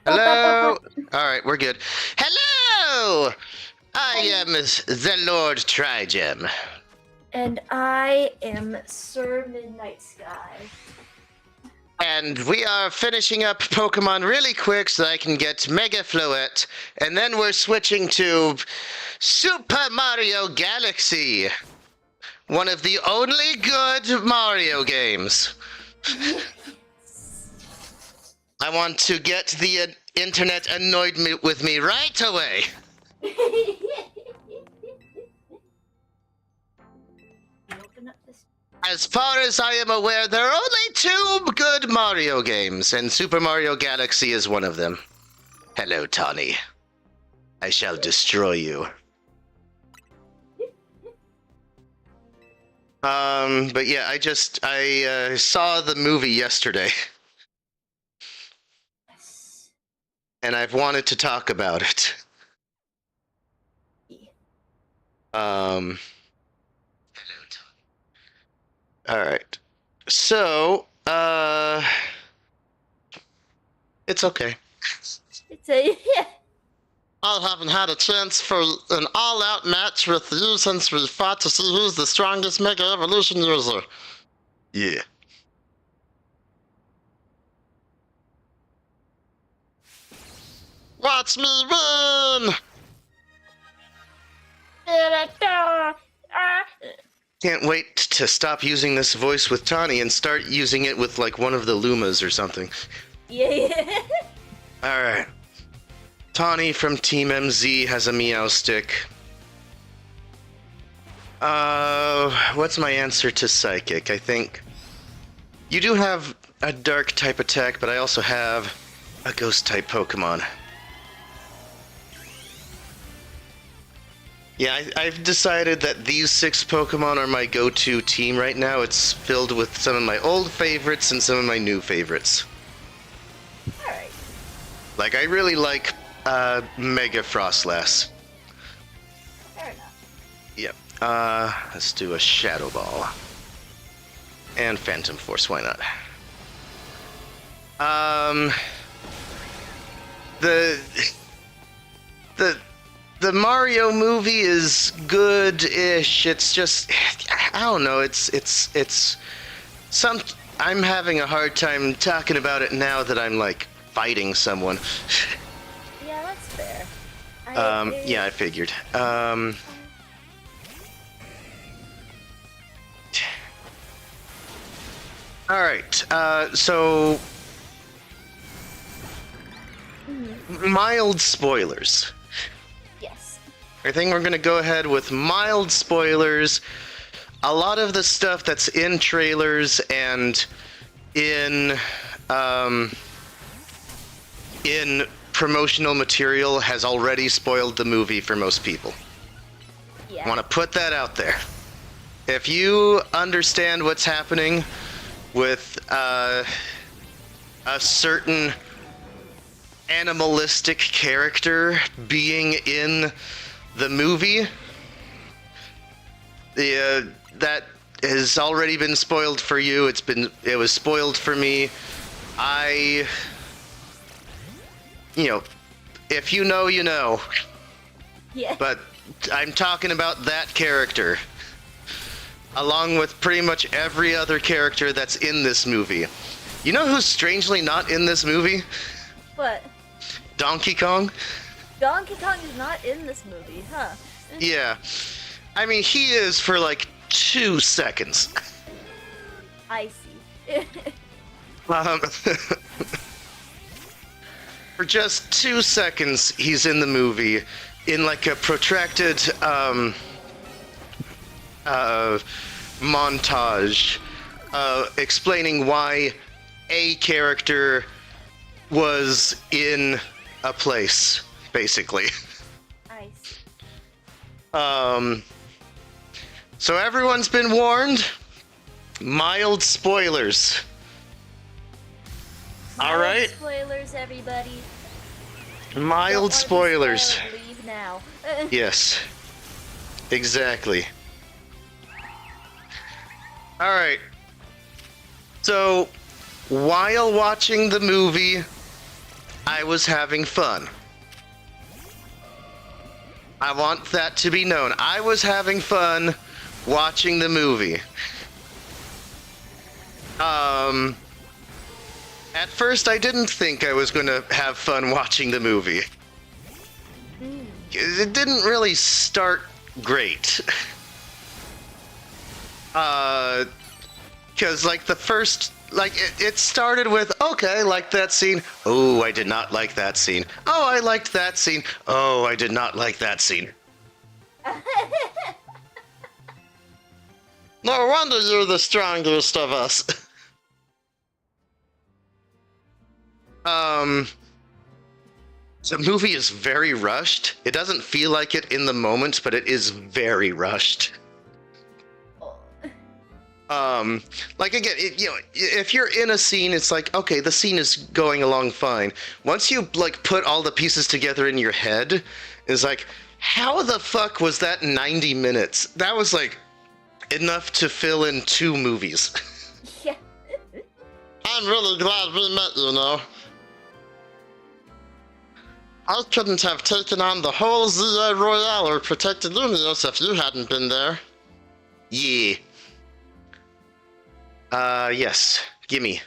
Hello? Alright, we're good. Hello! I am the Lord TriGem. And I am Sir Midnight Sky. And we are finishing up Pokemon really quick so I can get Mega Floette. And then we're switching to Super Mario Galaxy. One of the only good Mario games. I want to get the internet annoyed with me right away. As far as I am aware, there are only 2 good Mario games, and Super Mario Galaxy is one of them. Hello, Tawny. I shall destroy you. But yeah, I saw the movie yesterday. And I've wanted to talk about it. Alright. So, it's okay. I haven't had a chance for an all-out match with you since we fought to see who's the strongest Mega Evolution user. Yeah. Watch me win! Can't wait to stop using this voice with Tawny and start using it with, like, one of the Lumas or something. Yeah. Alright. Tawny from Team MZ has a Meow Stick. What's my answer to Psychic? I think you do have a Dark type attack, but I also have a Ghost type Pokemon. Yeah, I've decided that these 6 Pokemon are my go-to team right now. It's filled with some of my old favorites and some of my new favorites. Alright. Like, I really like Mega Frostlass. Fair enough. Yep. Let's do a Shadow Ball. And Phantom Force, why not? The Mario movie is good-ish. It's just, I don't know, I'm having a hard time talking about it now that I'm, like, fighting someone. Yeah, that's fair. Yeah, I figured. Alright, so... Mild spoilers. Yes. I think we're gonna go ahead with mild spoilers. A lot of the stuff that's in trailers and in promotional material has already spoiled the movie for most people. Yeah. I want to put that out there. If you understand what's happening with a certain animalistic character being in the movie, that has already been spoiled for you. It was spoiled for me. You know, if you know, you know. Yeah. But I'm talking about that character, along with pretty much every other character that's in this movie. You know who's strangely not in this movie? What? Donkey Kong? Donkey Kong is not in this movie, huh? Yeah. I mean, he is for like 2 seconds. I see. For just 2 seconds, he's in the movie in like a protracted montage explaining why a character was in a place, basically. I see. So everyone's been warned. Mild spoilers. All right. Spoilers, everybody. Mild spoilers. Leave now. Yes. Exactly. All right. So, while watching the movie, I was having fun. I want that to be known. I was having fun watching the movie. At first I didn't think I was going to have fun watching the movie. It didn't really start great. Because, like, the first... Like, it started with, okay, I liked that scene. Oh, I did not like that scene. Oh, I liked that scene. Oh, I did not like that scene. No wonder you're the strongest of us. The movie is very rushed. It doesn't feel like it in the moment, but it is very rushed. Like, again, if you're in a scene, it's like, okay, the scene is going along fine. Once you, like, put all the pieces together in your head, it's like, how the fuck was that 90 minutes? That was, like, enough to fill in 2 movies. Yeah. I'm really glad we met, you know. I couldn't have taken on the whole ZA Royale or protected Lumios if you hadn't been there. Yeah. Yes. Gimme.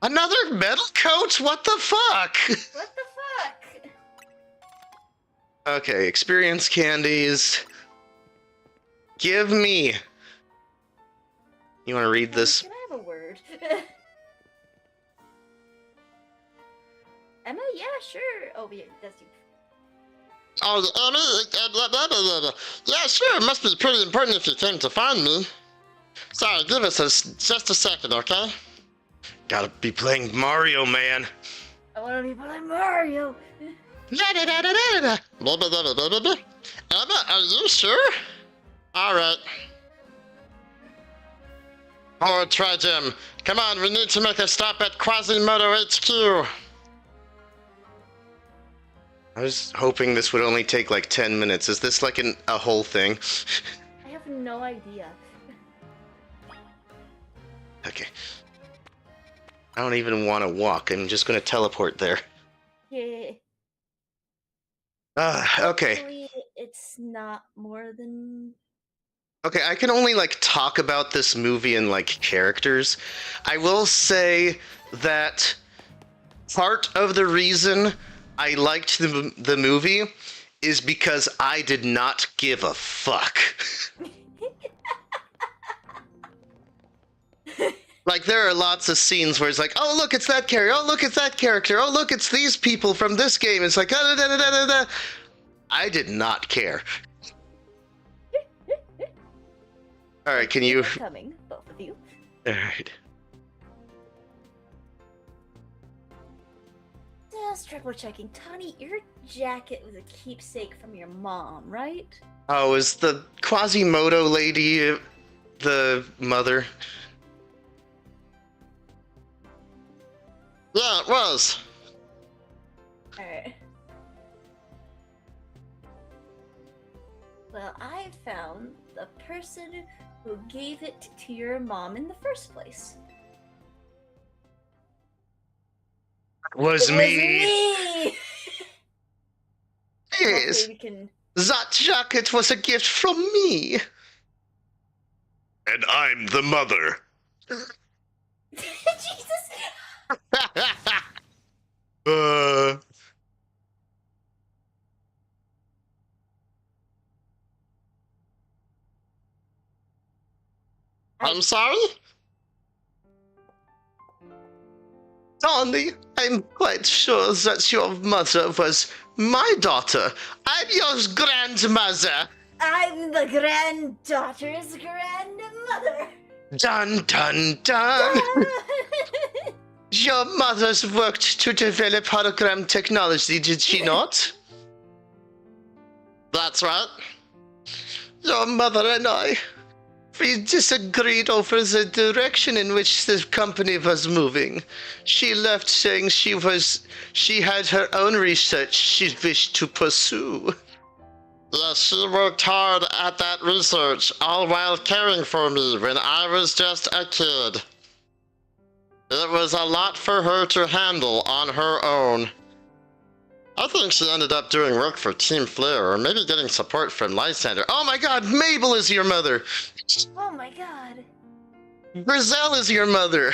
Another metal coat? What the fuck? What the fuck? Okay, experience candies. Give me. You want to read this? Can I have a word? Emma? Yeah, sure. Oh, yeah, that's you. Oh, yeah, sure. It must be pretty important if you came to find me. Sorry, give us just a second, okay? Gotta be playing Mario, man. I want to be playing Mario. Emma, are you sure? Alright. Oh, TriGem. Come on, we need to make a stop at Quasimodo HQ. I was hoping this would only take like 10 minutes. Is this like a whole thing? I have no idea. Okay. I don't even want to walk. I'm just going to teleport there. Yeah. Okay. Hopefully it's not more than... Okay, I can only, like, talk about this movie in, like, characters. I will say that part of the reason I liked the movie is because I did not give a fuck. Like, there are lots of scenes where it's like, oh, look, it's that character. Oh, look, it's that character. Oh, look, it's these people from this game. It's like, I did not care. All right, can you... Coming, both of you. All right. Just triple checking. Tani, your jacket was a keepsake from your mom, right? Oh, is the Quasimodo lady the mother? Yeah, it was. Alright. Well, I found the person who gave it to your mom in the first place. Was It me. Yes. Hopefully we can... That jacket was a gift from me. And I'm the mother. Jesus! I'm sorry? Donnie, I'm quite sure that your mother was my daughter. I'm your grandmother. I'm the granddaughter's grandmother. Dun dun dun. Your mother's worked to develop hologram technology, did she not? That's right. Your mother and I, we disagreed over the direction in which the company was moving. She left saying she had her own research she wished to pursue. Yes, she worked hard at that research, all while caring for me when I was just a kid. It was a lot for her to handle on her own. I think she ended up doing work for Team Flare, or maybe getting support from Lysander. Oh my god, Mabel is your mother! Oh my god. Grizel is your mother!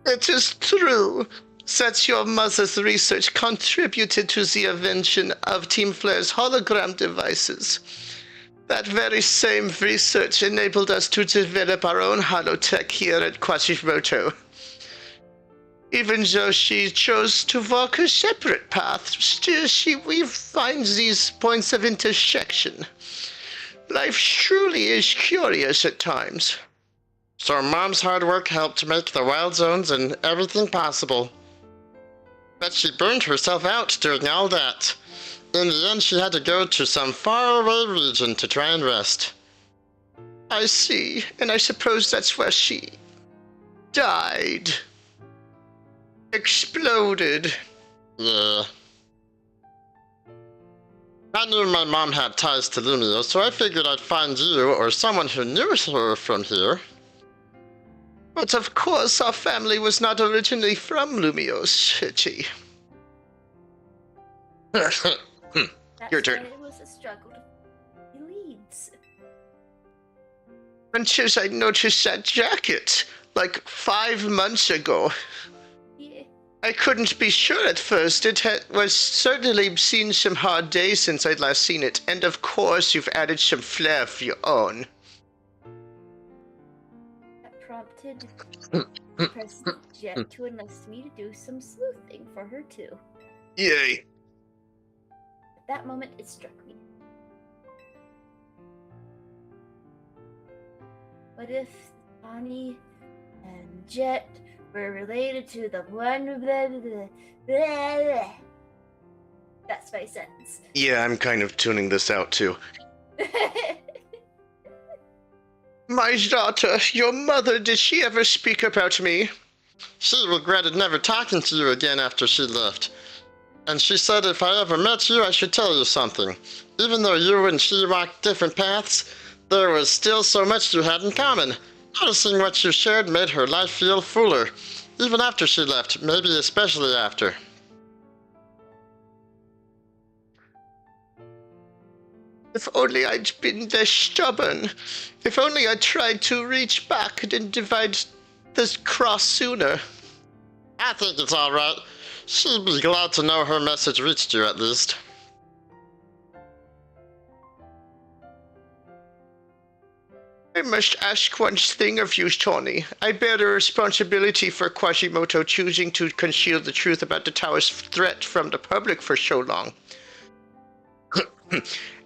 It is true that your mother's research contributed to the invention of Team Flare's hologram devices. That very same research enabled us to develop our own holotech here at Quasimodo. Even though she chose to walk a separate path, still we find these points of intersection. Life truly is curious at times. So Mom's hard work helped make the wild zones and everything possible. But she burned herself out doing all that. In the end, she had to go to some faraway region to try and rest. I see, and I suppose that's where she died. Exploded. Yeah. I knew my mom had ties to Lumio, so I figured I'd find you or someone who knew her from here. But of course, our family was not originally from Lumio City. Your turn. It was a struggle to find leads. Until I noticed that jacket, like 5 months ago. Yeah. I couldn't be sure at first. It was certainly seen some hard days since I'd last seen it, and of course you've added some flair of your own. That prompted President Jet to enlist me to do some sleuthing for her too. Yay. At that moment, it struck me. What if Bonnie and Jet were related to the one blah, blah, blah, blah, blah. That's my sentence. Yeah, I'm kind of tuning this out too. My daughter, your mother, did she ever speak about me? She regretted never talking to you again after she left. And she said if I ever met you, I should tell you something. Even though you and she walked different paths, there was still so much you had in common. Noticing what you shared made her life feel fuller, even after she left, maybe especially after. If only I'd been less stubborn. If only I'd tried to reach back and divide this cross sooner. I think it's all right. She'd be glad to know her message reached you at least. I must ask one thing of you, Tony. I bear the responsibility for Quasimodo choosing to conceal the truth about the tower's threat from the public for so long.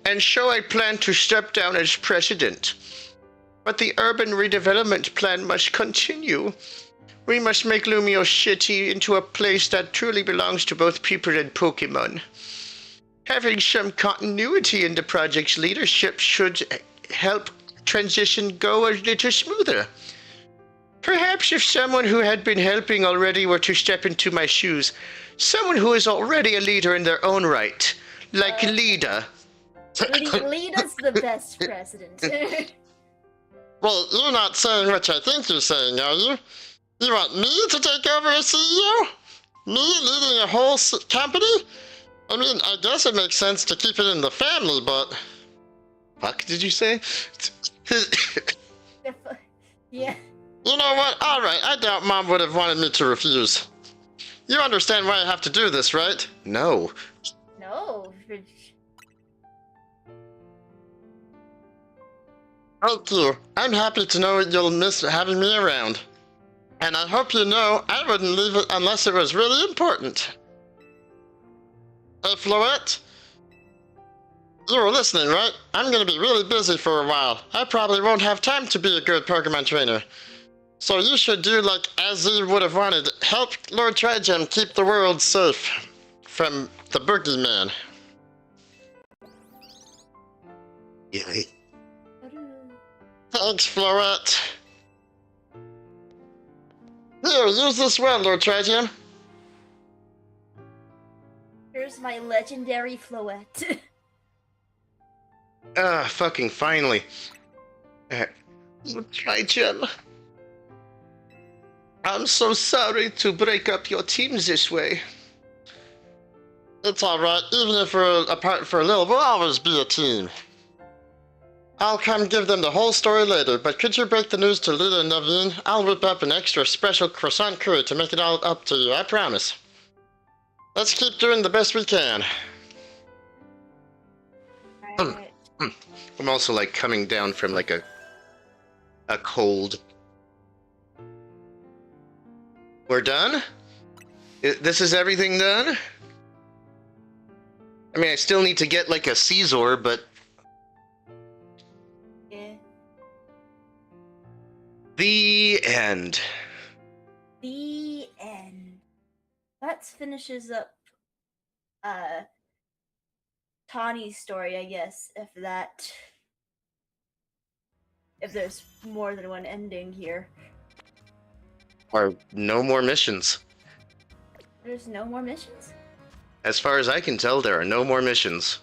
And so I plan to step down as president. But the urban redevelopment plan must continue. We must make Lumio City into a place that truly belongs to both people and Pokemon. Having some continuity in the project's leadership should help transition go a little smoother. Perhaps if someone who had been helping already were to step into my shoes, someone who is already a leader in their own right, like Lida. Lida's the best president. Well, you're not saying what I think you're saying, are you? You want me to take over as CEO? Me leading a whole company? I mean, I guess it makes sense to keep it in the family, but... Fuck, did you say? Yeah. You know what? Alright, I doubt Mom would have wanted me to refuse. You understand why I have to do this, right? No. No. Thank you. I'm happy to know you'll miss having me around. And I hope you know I wouldn't leave it unless it was really important. Hey, Floette? You were listening, right? I'm gonna be really busy for a while. I probably won't have time to be a good Pokemon trainer. So you should do like Azzy would have wanted. Help Lord TriGem keep the world safe from the boogeyman. Yay. Thanks, Floette. Here, use this well, Lord TriGem. Here's my legendary Floette. Ah, fucking finally. Lord TriGem. I'm so sorry to break up your teams this way. It's alright, even if we're apart for a little, we'll always be a team. I'll come give them the whole story later, but could you break the news to Lita and Naveen? I'll whip up an extra special croissant curry to make it all up to you, I promise. Let's keep doing the best we can. Alright. I'm also like coming down from like a cold. We're done? This is everything done? I mean, I still need to get like a Caesar, but... Yeah. The end. The end. That finishes up Tawny's story, I guess, if there's more than one ending here. Or no more missions. There's no more missions? As far as I can tell, there are no more missions.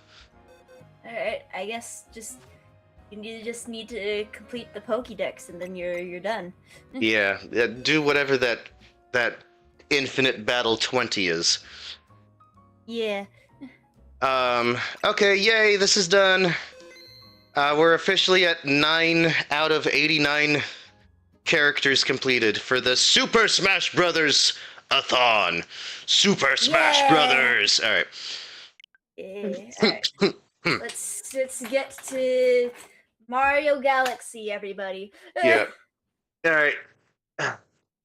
Alright, I guess you just need to complete the Pokédex and then you're done. Yeah, do whatever that infinite battle 20 is. Yeah. Okay, yay, this is done. We're officially at 9 out of 89 characters completed for the Super Smash Brothers a-thon. Super Smash Brothers! Alright. Yeah. Alright. Let's get to Mario Galaxy, everybody. Yeah. Alright.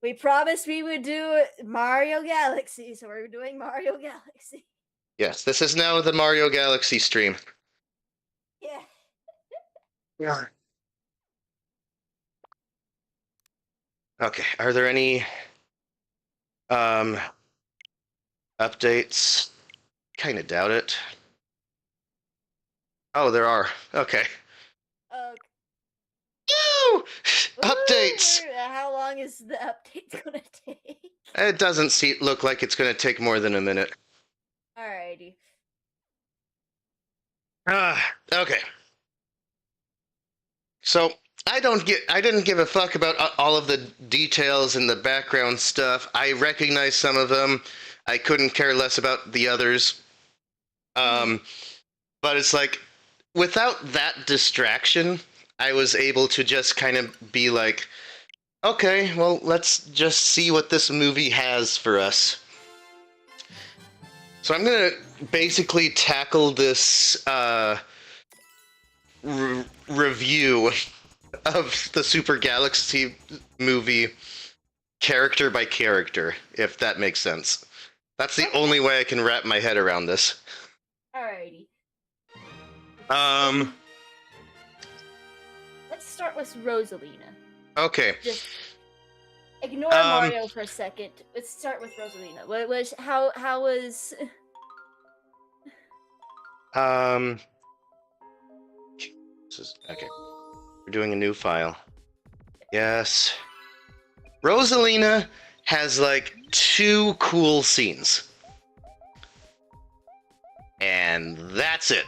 We promised we would do Mario Galaxy, so we're doing Mario Galaxy. Yes, this is now the Mario Galaxy stream. Yeah. Yeah. Okay, are there any updates? Kind of doubt it. Oh, there are. Okay. Woo! Updates! How long is the update gonna take? It doesn't look like it's going to take more than a minute. Alrighty. Okay. So I didn't give a fuck about all of the details and the background stuff. I recognize some of them. I couldn't care less about the others. But it's like, without that distraction, I was able to just kind of be like, okay, well, let's just see what this movie has for us. So I'm gonna basically tackle this review of the Super Galaxy movie character by character, if that makes sense. That's the only way I can wrap my head around this. Alrighty. Let's start with Rosalina. Okay. Just ignore Mario for a second. Let's start with Rosalina. How was? This is okay. We're doing a new file. Yes. Rosalina has like 2 cool scenes. And that's it.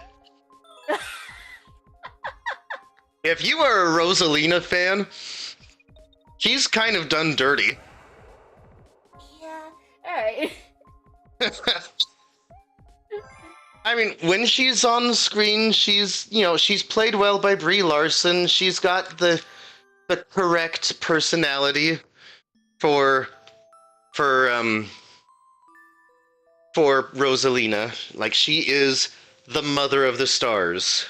If you are a Rosalina fan, she's kind of done dirty. Yeah. Alright. I mean, when she's on the screen, she's played well by Brie Larson. She's got the correct personality for Rosalina. Like, she is the mother of the stars.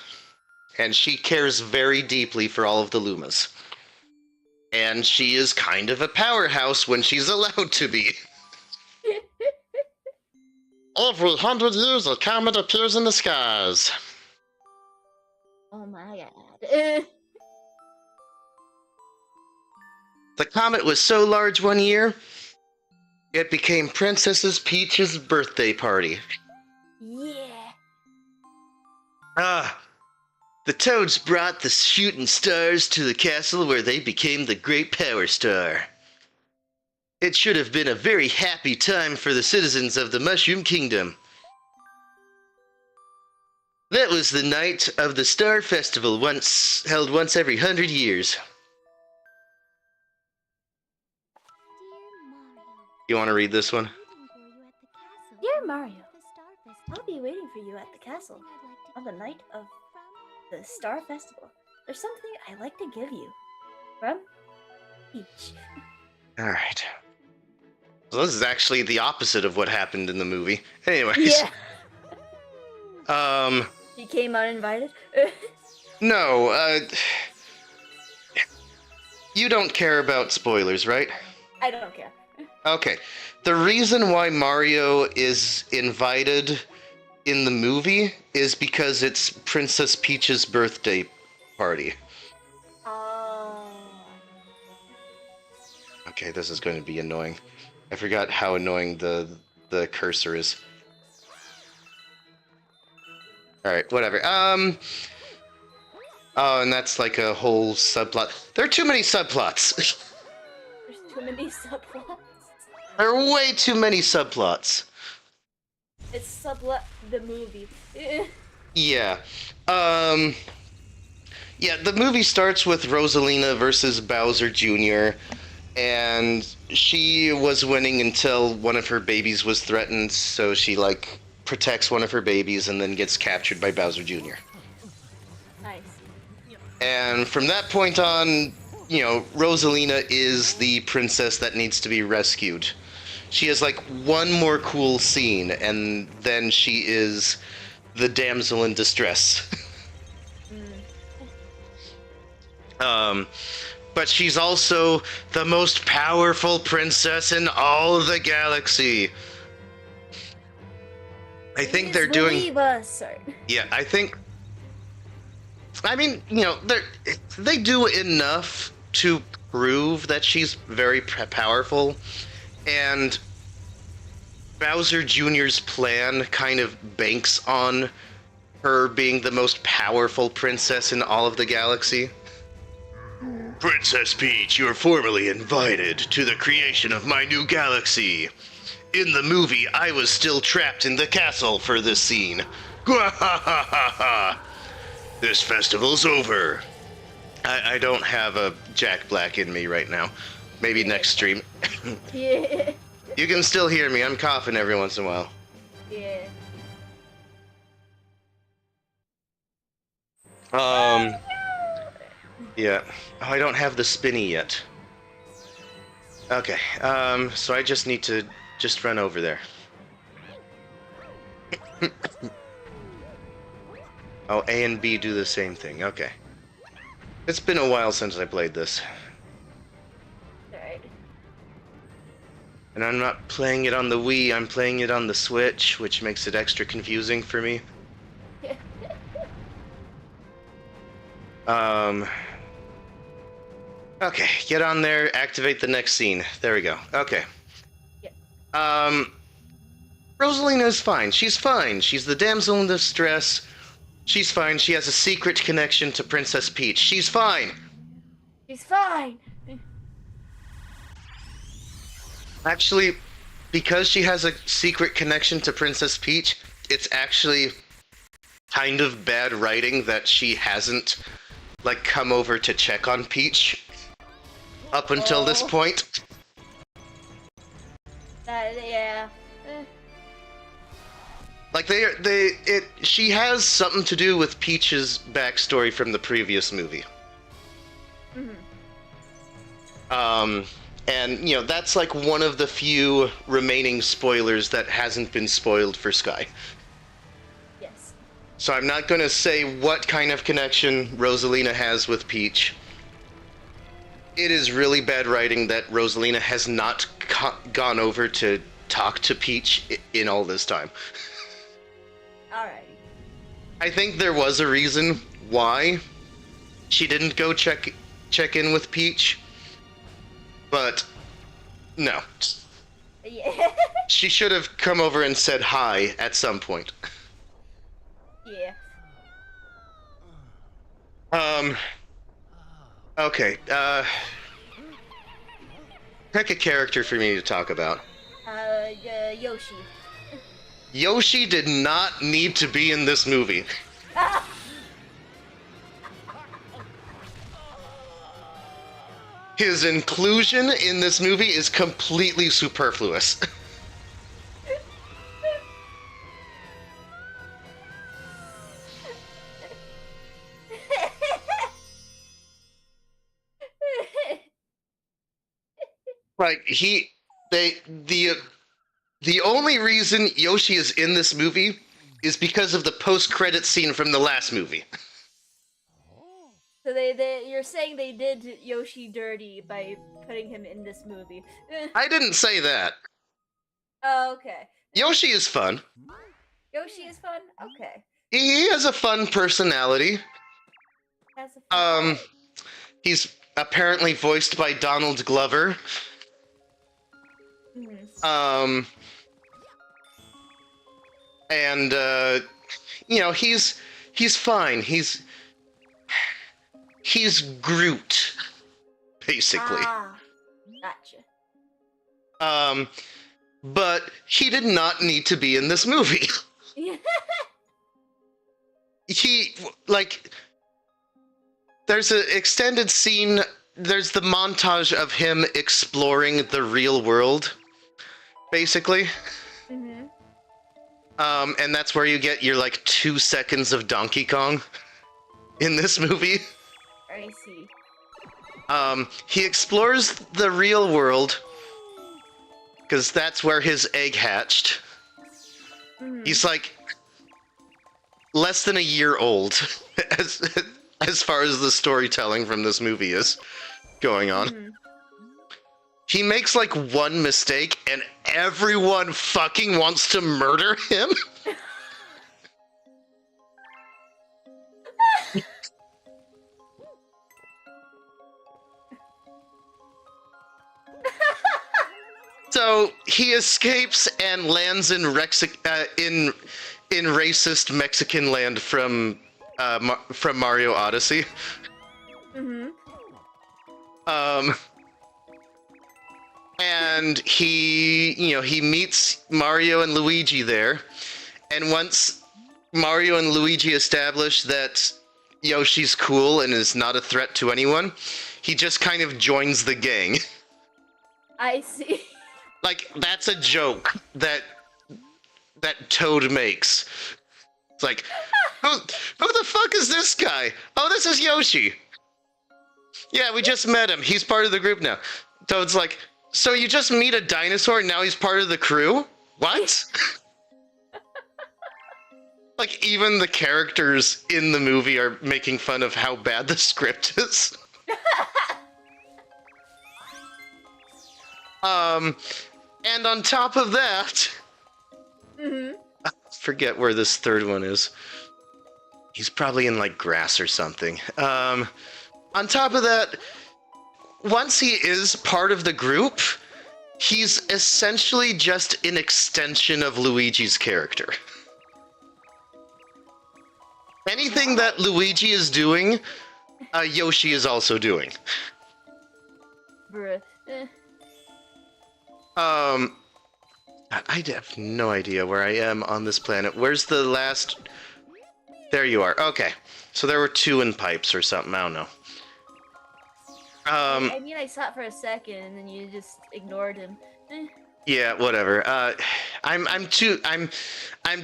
And she cares very deeply for all of the Lumas. And she is kind of a powerhouse when she's allowed to be. Every 100 years, a comet appears in the skies. Oh my god. The comet was so large one year, it became Princess Peach's birthday party. Yeah. The Toads brought the shooting stars to the castle where they became the Great Power Star. It should have been a very happy time for the citizens of the Mushroom Kingdom. That was the night of the Star Festival, held once every 100 years. You want to read this one? Dear Mario, I'll be waiting for you at the castle on the night of the Star Festival. There's something I'd like to give you. From Peach. Alright. So this is actually the opposite of what happened in the movie. Anyways. Yeah. Um... He came uninvited? No, you don't care about spoilers, right? I don't care. Okay. The reason why Mario is invited in the movie is because it's Princess Peach's birthday party. Oh. Okay, this is going to be annoying. I forgot how annoying the cursor is. Alright, whatever. Oh, and that's like a whole subplot. There are too many subplots. There's too many subplots. There are way too many subplots. It's subplot the movie. Yeah. Yeah, the movie starts with Rosalina versus Bowser Jr., and she was winning until one of her babies was threatened, so she, like, protects one of her babies and then gets captured by Bowser Jr. Nice. And from that point on, you know, Rosalina is the princess that needs to be rescued. She has, like, one more cool scene, and then she is the damsel in distress. But she's also the most powerful princess in all the galaxy. I think they're doing... Believe us, sir. Yeah, I think... I mean, you know, they do enough to prove that she's very powerful, and Bowser Jr.'s plan kind of banks on her being the most powerful princess in all of the galaxy. Princess Peach, you're formally invited to the creation of my new galaxy. In the movie, I was still trapped in the castle for this scene. This festival's over. I don't have a Jack Black in me right now. Maybe next stream. Yeah. You can still hear me. I'm coughing every once in a while. Yeah. Yeah. Oh, I don't have the spinny yet. Okay, so I just need to just run over there. Oh, A and B do the same thing. Okay. It's been a while since I played this. Alright. And I'm not playing it on the Wii, I'm playing it on the Switch, which makes it extra confusing for me. Okay, get on there, activate the next scene. There we go. Okay. Yeah. Rosalina is fine. She's fine. She's the damsel in distress. She's fine. She has a secret connection to Princess Peach. She's fine. She's fine. Actually, because she has a secret connection to Princess Peach, it's actually kind of bad writing that she hasn't, like, come over to check on Peach up until this point. Yeah. Like, she has something to do with Peach's backstory from the previous movie. And, you know, that's like one of the few remaining spoilers that hasn't been spoiled for Sky. Yes. So I'm not going to say what kind of connection Rosalina has with Peach. It is really bad writing that Rosalina has not gone over to talk to Peach in all this time. Alright. I think there was a reason why she didn't go check in with Peach, but no. Yeah. She should have come over and said hi at some point. Yeah. Okay, pick a character for me to talk about. Yoshi. Yoshi did not need to be in this movie. His inclusion in this movie is completely superfluous. Like the only reason Yoshi is in this movie is because of the post-credit scene from the last movie. So you're saying they did Yoshi dirty by putting him in this movie. I didn't say that. Oh, okay. Yoshi is fun. Yoshi is fun? Okay. He has a fun personality. That's a fun He's apparently voiced by Donald Glover. And you know, he's fine. He's Groot, basically. Ah, gotcha. But he did not need to be in this movie. He, like, there's an extended scene, there's the montage of him exploring the real world, basically. Mm-hmm. And that's where you get your, like, 2 seconds of Donkey Kong in this movie. I see. He explores the real world, because that's where his egg hatched. Mm-hmm. He's, like, less than a year old, as far as the storytelling from this movie is going on. Mm-hmm. He makes, like, one mistake, and everyone fucking wants to murder him. So he escapes and lands in racist Mexican land from Mario Odyssey. Mm-hmm. And he meets Mario and Luigi there, and once Mario and Luigi establish that Yoshi's cool and is not a threat to anyone, he just kind of joins the gang. I see. Like, that's a joke that Toad makes. It's like, who the fuck is this guy? Oh, this is Yoshi. Yeah, we just met him. He's part of the group now. Toad's like, so you just meet a dinosaur and now he's part of the crew? What? Like, even the characters in the movie are making fun of how bad the script is. And on top of that, Mm-hmm. I forget where this third one is. He's probably in, like, grass or something. On top of that, once he is part of the group, he's essentially just an extension of Luigi's character. Anything that Luigi is doing, Yoshi is also doing. Bruh. I have no idea where I am on this planet. Where's the last... There you are. Okay. So there were 2 in pipes or something. I don't know. I mean, I saw it for a second, and then you just ignored him. Yeah, whatever. I'm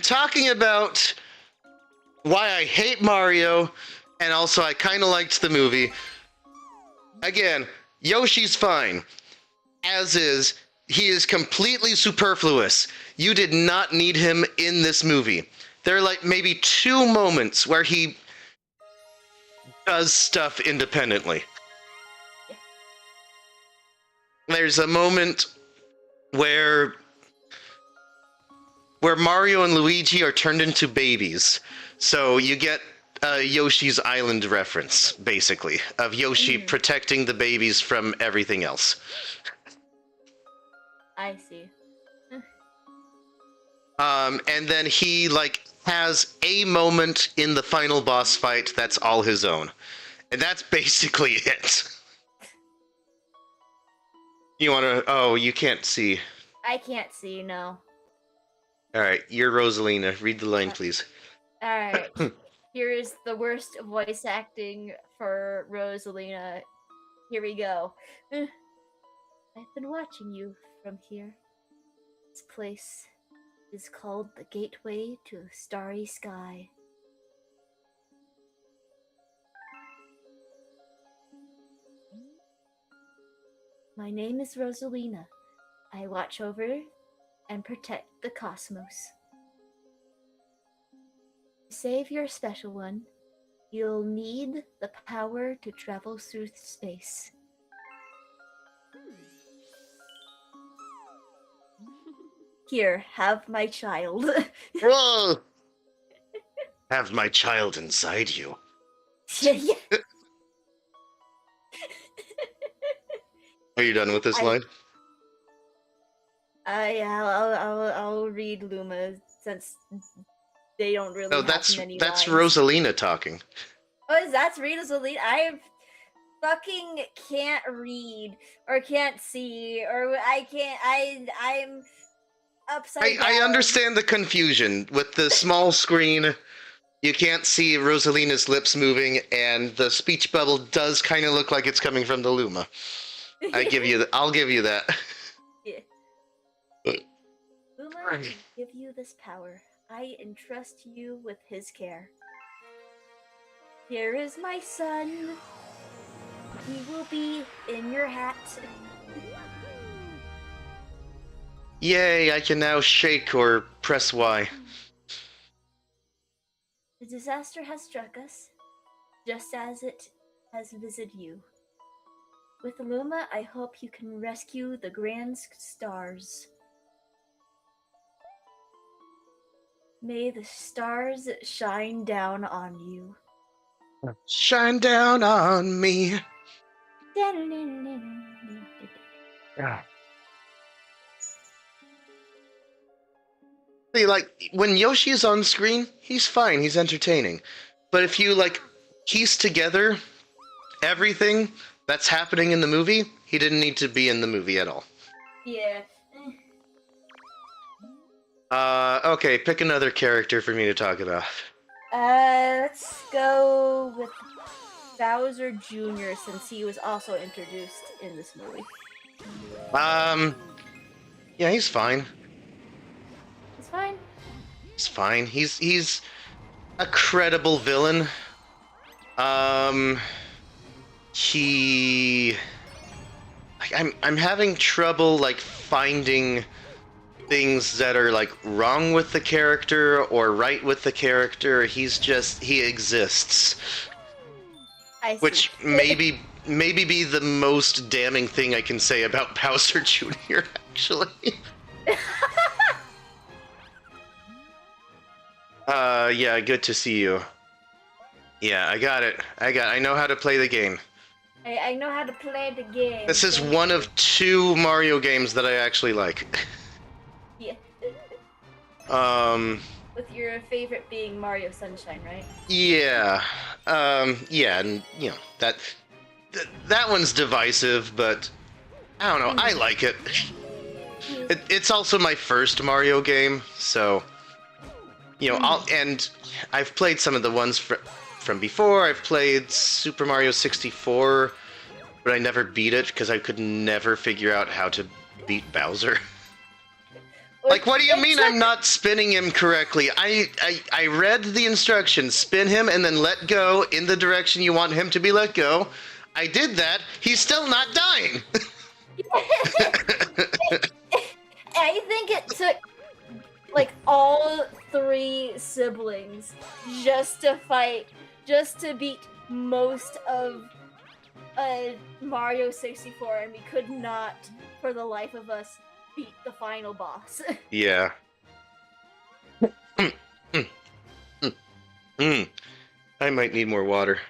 talking about why I hate Mario, and also I kind of liked the movie. Again, Yoshi's fine. As is, he is completely superfluous. You did not need him in this movie. There are, like, maybe 2 moments where he does stuff independently. There's a moment where Mario and Luigi are turned into babies. So you get Yoshi's Island reference, basically, of Yoshi protecting the babies from everything else. I see. And then he, like, has a moment in the final boss fight that's all his own. And that's basically it. You wanna... Oh, you can't see. I can't see, no. Alright, you're Rosalina. Read the line, please. Alright. Here is the worst voice acting for Rosalina. Here we go. I've been watching you from here. This place is called the Gateway to a Starry Sky. My name is Rosalina. I watch over and protect the cosmos. To save your special one, you'll need the power to travel through space. Here, have my child. Whoa! Have my child inside you. Yeah. Are you done with this line? I'll read Luma since they don't really No, have many that's lines. Rosalina talking. Oh, that's Rosalina. I fucking can't read or can't see or I'm upside down. I understand the confusion with the small screen. You can't see Rosalina's lips moving, and the speech bubble does kind of look like it's coming from the Luma. I'll give you that. Yeah. Luma can give you this power. I entrust you with his care. Here is my son. He will be in your hat. Yay, I can now shake or press Y. The disaster has struck us, just as it has visited you. With Luma, I hope you can rescue the grand stars. May the stars shine down on you. Shine down on me. See, like, when Yoshi's on screen, he's fine, he's entertaining. But if you, like, piece together everything that's happening in the movie, he didn't need to be in the movie at all. Yeah. Okay, pick another character for me to talk about. Let's go with Bowser Jr. since he was also introduced in this movie. Yeah, he's fine. It's fine. He's fine. He's a credible villain. I'm having trouble like finding things that are like wrong with the character or right with the character. He exists. I see. Which maybe be the most damning thing I can say about Bowser Jr. actually. Yeah, good to see you. Yeah, I got it. I know how to play the game. I know how to play the game. This is one of 2 Mario games that I actually like. Yeah. With your favorite being Mario Sunshine, right? Yeah. Yeah, and you know, that one's divisive, but I don't know, I like it. It's also my first Mario game, so you know, and I've played some of the ones from before. I've played Super Mario 64, but I never beat it because I could never figure out how to beat Bowser. Like, what do you mean I'm not spinning him correctly? I read the instructions, spin him and then let go in the direction you want him to be let go. I did that. He's still not dying. I think it took like all 3 siblings just to beat most of Mario 64, and we could not, for the life of us, beat the final boss. Yeah. I might need more water.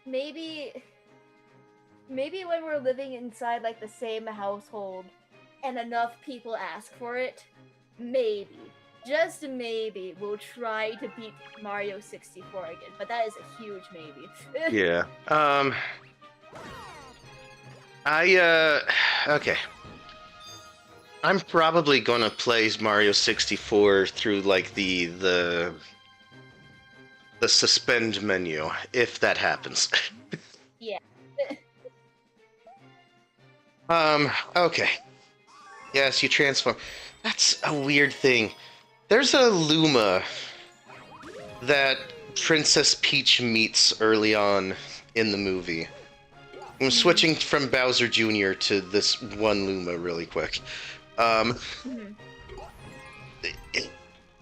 Maybe when we're living inside like the same household and enough people ask for it, maybe, just maybe, we'll try to beat Mario 64 again. But that is a huge maybe. Yeah. Okay. I'm probably gonna play Mario 64 through like the suspend menu, if that happens. Yeah. Okay. Yes, you transform. That's a weird thing. There's a Luma that Princess Peach meets early on in the movie. I'm switching from Bowser Jr. to this one Luma really quick. Mhm.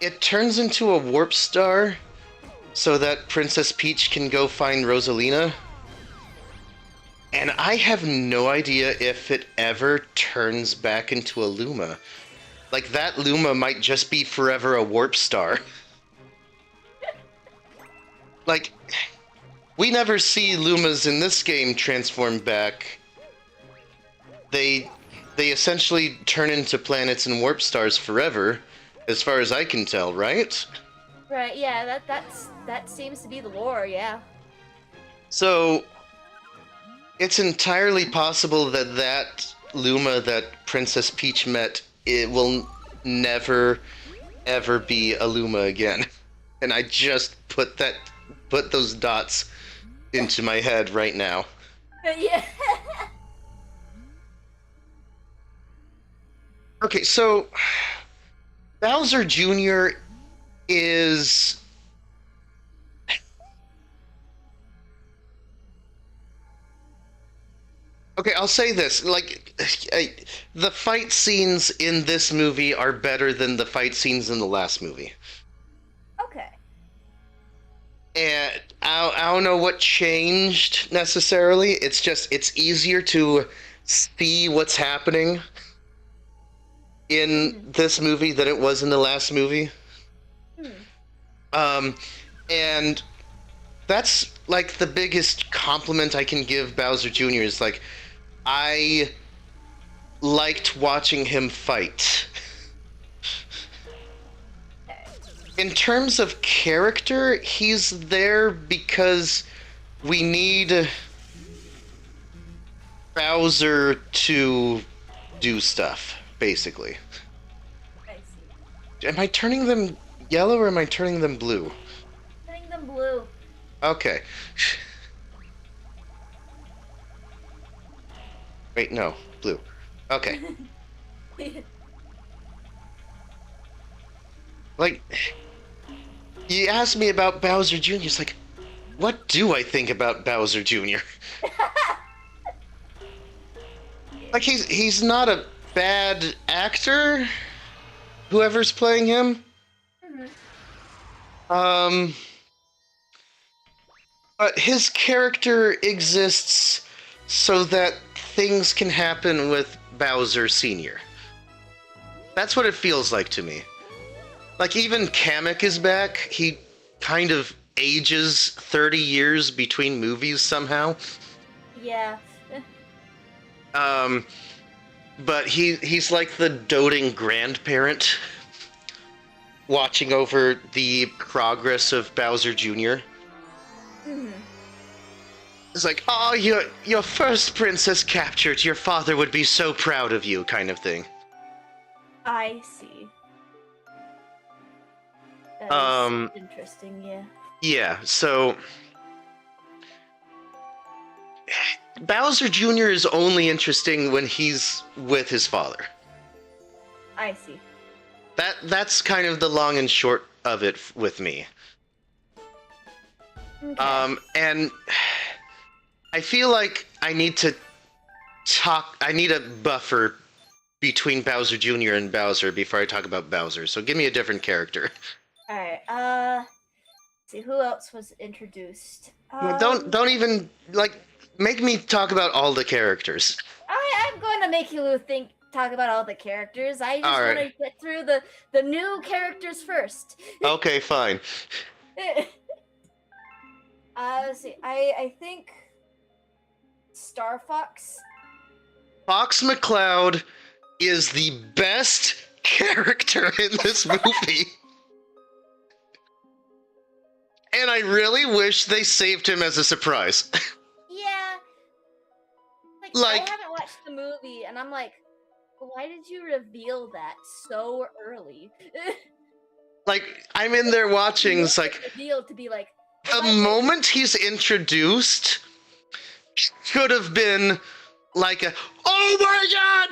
It turns into a warp star so that Princess Peach can go find Rosalina. And I have no idea if it ever turns back into a Luma. Like, that Luma might just be forever a warp star. Like, we never see Lumas in this game transform back. They essentially turn into planets and warp stars forever, as far as I can tell, right? Right, yeah, that seems to be the lore, yeah. So, it's entirely possible that that Luma that Princess Peach met, it will never, ever be a Luma again. And I just put those dots into my head right now. Yeah. Okay, so Bowser Jr. is... Okay, I'll say this. Like, the fight scenes in this movie are better than the fight scenes in the last movie. Okay. And I don't know what changed necessarily. It's just, it's easier to see what's happening in this movie than it was in the last movie. And that's like the biggest compliment I can give Bowser Jr. is like, I liked watching him fight. In terms of character, he's there because we need Bowser to do stuff, basically. I see. Am I turning them yellow or am I turning them blue? Turning them blue. Okay. Wait, no, blue. Okay. Like, you asked me about Bowser Jr. It's like, what do I think about Bowser Jr.? Like, he's not a bad actor, whoever's playing him. But his character exists so that things can happen with Bowser Sr. That's what it feels like to me. Like, even Kamek is back. He kind of ages 30 years between movies somehow. Yeah. But he's like the doting grandparent watching over the progress of Bowser Jr. It's like, oh, your first princess captured. Your father would be so proud of you, kind of thing. I see. That is interesting, yeah. Yeah, so Bowser Jr. is only interesting when he's with his father. I see. That's kind of the long and short of it with me. Okay. And I feel like I need a buffer between Bowser Jr. and Bowser before I talk about Bowser. So give me a different character. Alright, let's see, who else was introduced? Don't even, like, make me talk about all the characters. I'm going to make you talk about all the characters. I just want to get through the new characters first. Okay, fine. Let's see, I think Star Fox. Fox McCloud is the best character in this movie. And I really wish they saved him as a surprise. Yeah. Like, I haven't watched the movie, and I'm like, why did you reveal that so early? like, I'm in there watching, it's like, revealed to be like, the moment he's introduced should have been like a, oh my god,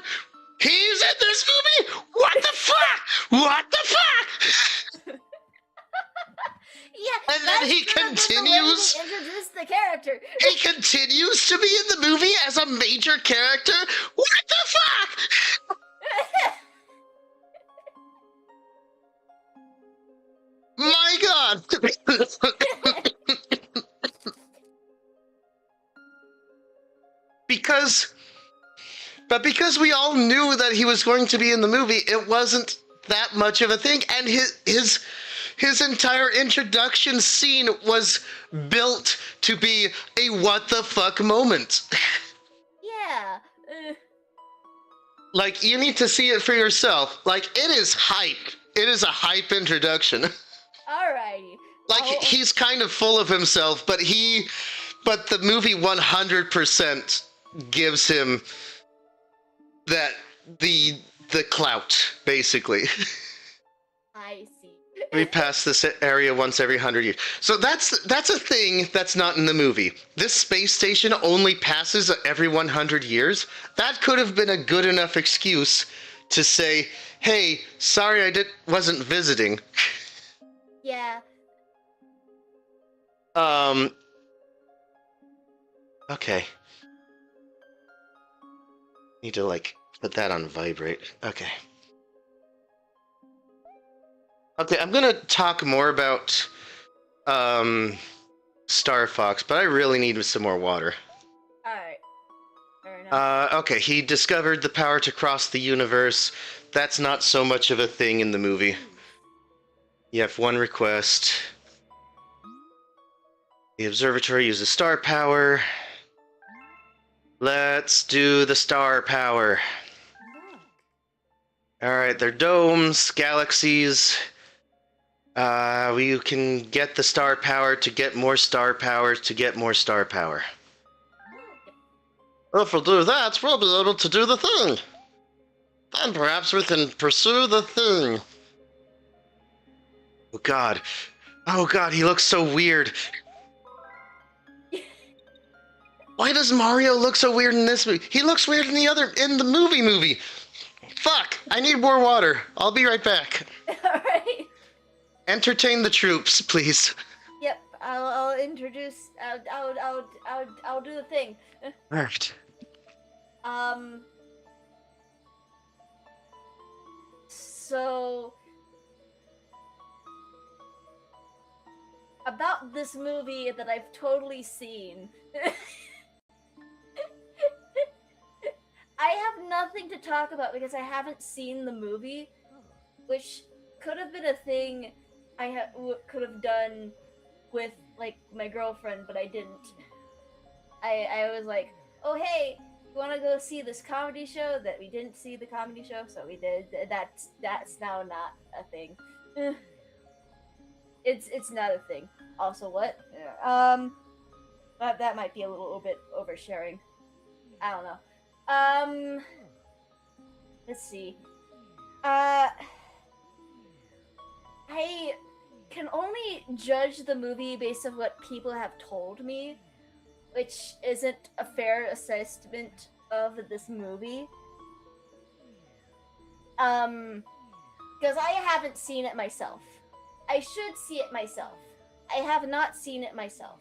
he's in this movie? What the fuck? What the fuck? Yeah, And then he that's sort of the way continues. they introduced the character. He continues to be in the movie as a major character? What the fuck? My god! because because we all knew that he was going to be in the movie, it wasn't that much of a thing, and his entire introduction scene was built to be a what the fuck moment. Yeah. Like, you need to see it for yourself. Like, it is hype. It is a hype introduction. Alrighty. Like, he's kind of full of himself, but the movie 100% gives him the clout, basically. I see. We pass this area once every 100 years. So that's a thing that's not in the movie. This space station only passes every 100 years. That could have been a good enough excuse to say, hey, sorry wasn't visiting. Yeah. Okay. Need to, like, put that on vibrate. Okay. Okay, I'm gonna talk more about, Star Fox, but I really need some more water. Alright. Fair enough. Okay, he discovered the power to cross the universe. That's not so much of a thing in the movie. You have one request. The observatory uses star power. Let's do the star power. Alright, they're domes, galaxies. You can get the star power to get more star power to get more star power. If we'll do that, we'll be able to do the thing. Then perhaps we can pursue the thing. Oh god. Oh god, he looks so weird. Why does Mario look so weird in this movie? He looks weird in the movie. Fuck, I need more water. I'll be right back. Alright. Entertain the troops, please. Yep, I'll introduce. I'll do the thing. Alright. So about this movie that I've totally seen. I have nothing to talk about because I haven't seen the movie, which could have been a thing I could have done with, like, my girlfriend, but I didn't. I was like, oh hey, you want to go see this comedy show? That we didn't see the comedy show, so we did. That's now not a thing. It's not a thing. Also, what? That might be a little bit oversharing. I don't know. Let's see. I can only judge the movie based on what people have told me, which isn't a fair assessment of this movie. Because I haven't seen it myself. I should see it myself. I have not seen it myself.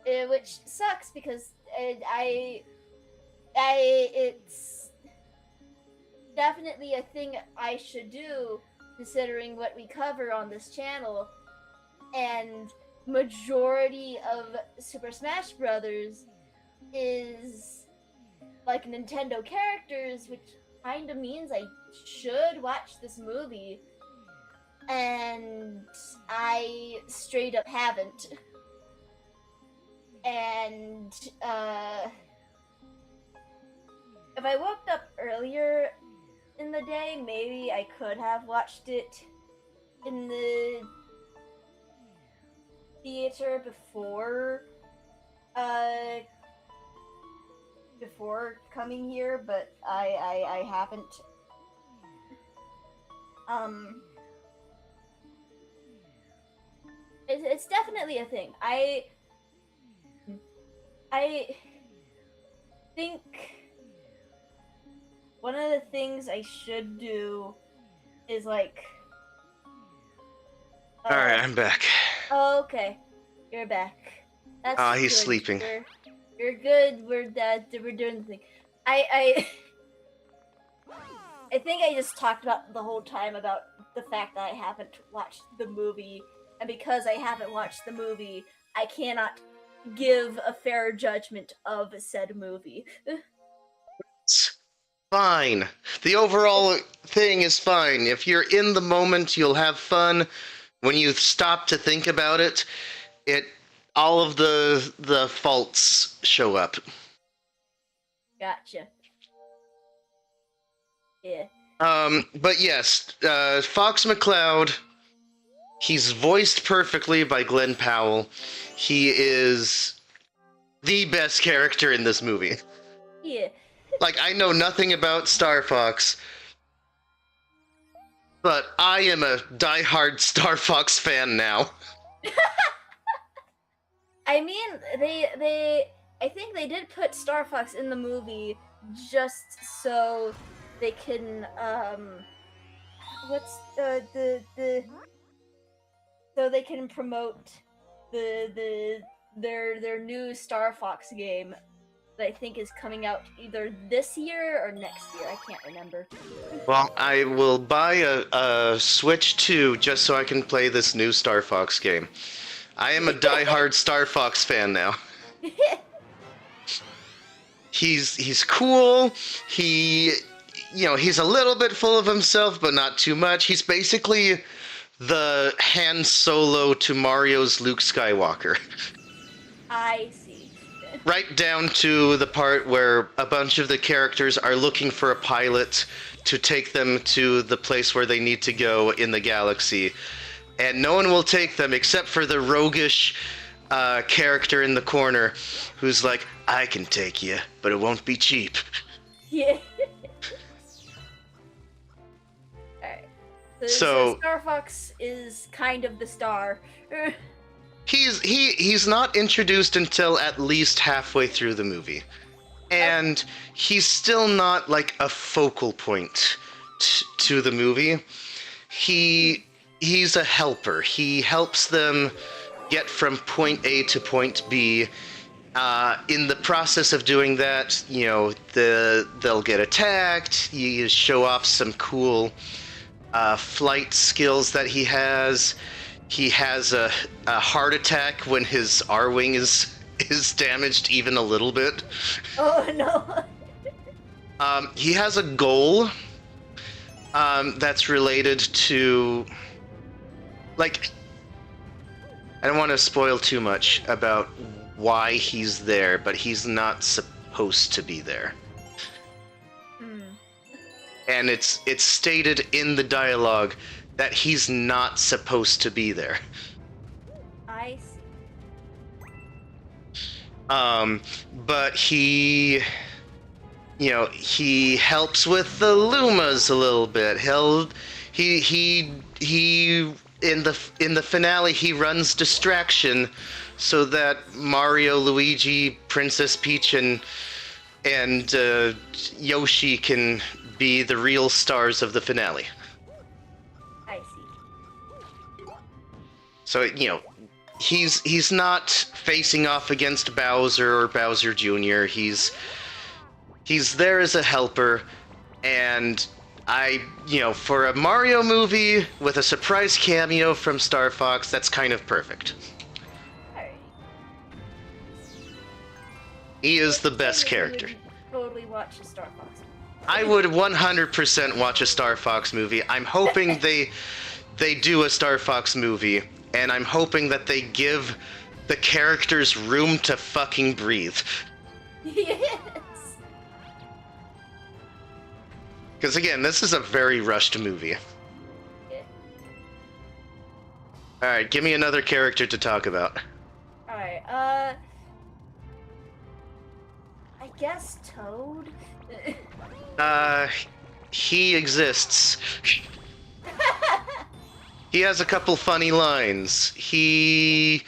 Which sucks because it's definitely a thing I should do, considering what we cover on this channel, and majority of Super Smash Brothers is like Nintendo characters, which kind of means I should watch this movie, and I straight up haven't. And if I woke up earlier in the day, maybe I could have watched it in the theater before coming here, but I haven't. It's definitely a thing. I think one of the things I should do is, like, Alright, I'm back. Okay, you're back. That's He's good. sleeping. You're good. We're doing the thing. I I think I just talked about the whole time about the fact that I haven't watched the movie, and because I haven't watched the movie, I cannot give a fair judgment of said movie. It's fine. The overall thing is fine. If you're in the moment, you'll have fun. When you stop to think about it, all of the faults show up. Gotcha. Yeah. But yes, Fox McCloud, he's voiced perfectly by Glenn Powell. He is the best character in this movie. Yeah. Like, I know nothing about Star Fox, but I am a diehard Star Fox fan now. I mean, I think they did put Star Fox in the movie just so they can, what's so they can promote their new Star Fox game that I think is coming out either this year or next year. I can't remember. Well, I will buy a Switch 2 just so I can play this new Star Fox game. I am a diehard Star Fox fan now. He's cool. He's a little bit full of himself, but not too much. He's basically the Han Solo to Mario's Luke Skywalker. I see. Right down to the part where a bunch of the characters are looking for a pilot to take them to the place where they need to go in the galaxy. And no one will take them except for the roguish character in the corner who's like, I can take you, but it won't be cheap. Yeah. Alright. So Star Fox is kind of the star. He's not introduced until at least halfway through the movie. And he's still not like a focal point to the movie. He's a helper. He helps them get from point A to point B. In the process of doing that, they'll get attacked. You show off some cool flight skills that he has. He has a heart attack when his R-wing is damaged even a little bit. Oh no. He has a goal that's related to, like, I don't want to spoil too much about why he's there, but he's not supposed to be there. And it's stated in the dialogue that he's not supposed to be there. I see. But he helps with the Lumas a little bit. He in the finale he runs distraction so that Mario, Luigi, Princess Peach, and Yoshi can be the real stars of the finale. I see. So, he's not facing off against Bowser or Bowser Jr. He's there as a helper, and for a Mario movie with a surprise cameo from Star Fox, that's kind of perfect. Alright. He is the best character. Totally watch a Star Fox. I would 100% watch a Star Fox movie. I'm hoping they do a Star Fox movie, and I'm hoping that they give the characters room to fucking breathe. Yes. Because again, this is a very rushed movie. Yeah. Alright, give me another character to talk about. Alright, I guess Toad? He exists. He has a couple funny lines. He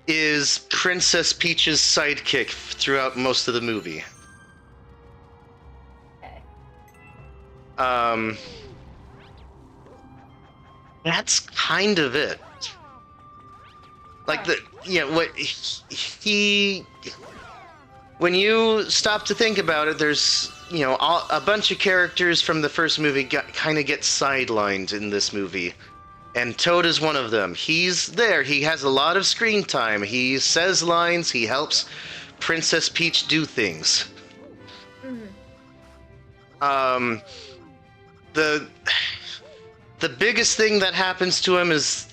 is Princess Peach's sidekick throughout most of the movie. Okay. That's kind of it. Like what he when you stop to think about it, there's a bunch of characters from the first movie kind of get sidelined in this movie, and Toad is one of them. He's there. He has a lot of screen time. He says lines. He helps Princess Peach do things. The biggest thing that happens to him is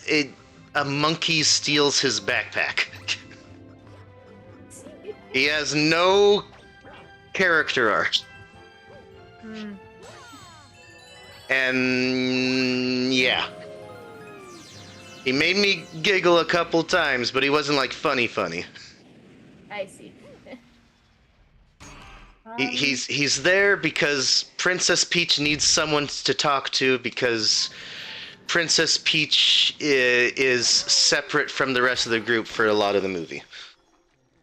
a monkey steals his backpack. He has no character arc. And yeah. He made me giggle a couple times, but he wasn't like funny. I see. He's there because Princess Peach needs someone to talk to, because Princess Peach is separate from the rest of the group for a lot of the movie.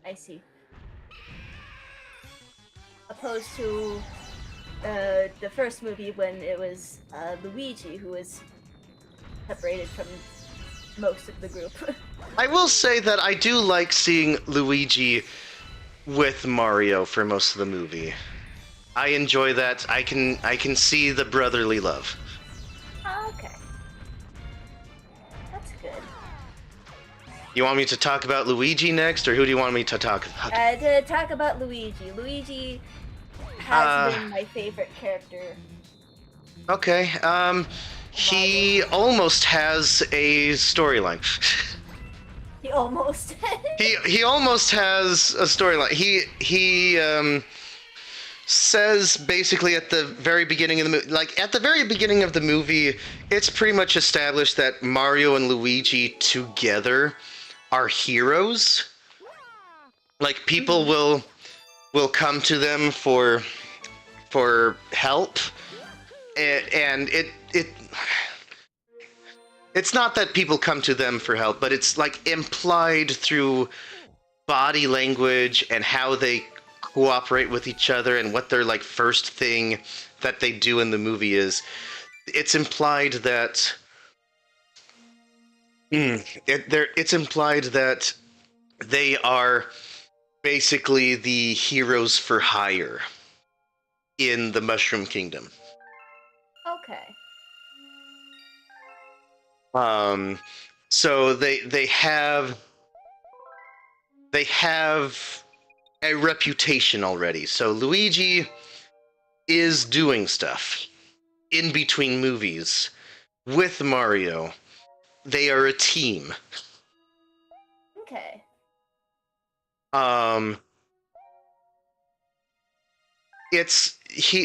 I see. Opposed to the first movie when it was Luigi who was separated from most of the group. I will say that I do like seeing Luigi with Mario for most of the movie. I enjoy that. I can see the brotherly love. Okay. That's good. You want me to talk about Luigi next, or who do you want me to talk about? To talk about Luigi. Luigi has been my favorite character. Okay. He almost has a storyline. He almost. he almost has a storyline. He says basically at the very beginning of the movie, like at the very beginning of the movie, it's pretty much established that Mario and Luigi together are heroes. Like people will come to them for help, and it's not that people come to them for help, but it's like implied through body language and how they cooperate with each other and what their like first thing that they do in the movie is. It's implied that it's implied that they are basically the heroes for hire in the Mushroom Kingdom. Okay. So they have a reputation already. So Luigi is doing stuff in between movies with Mario. They are a team. Okay.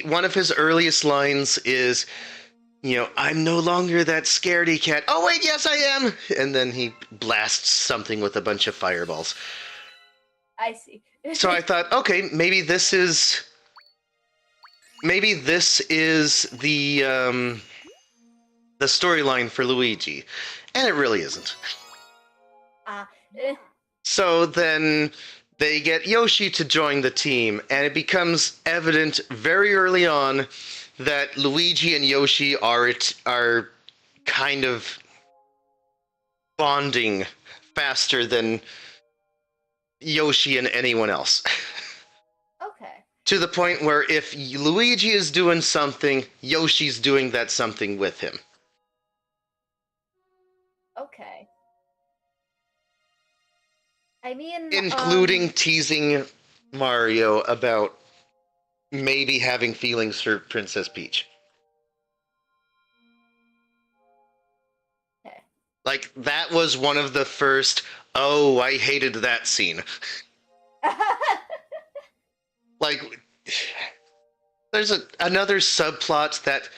One of his earliest lines is, I'm no longer that scaredy cat. Oh wait, yes I am. And then he blasts something with a bunch of fireballs. I see. So I thought, okay, maybe this is the storyline for Luigi, and it really isn't. So then they get Yoshi to join the team, and it becomes evident very early on that Luigi and Yoshi are kind of bonding faster than Yoshi and anyone else. Okay. To the point where if Luigi is doing something, Yoshi's doing that something with him. Okay. I mean, including teasing Mario about maybe having feelings for Princess Peach. Okay. Like, that was one of the first, oh, I hated that scene. Like, there's another subplot that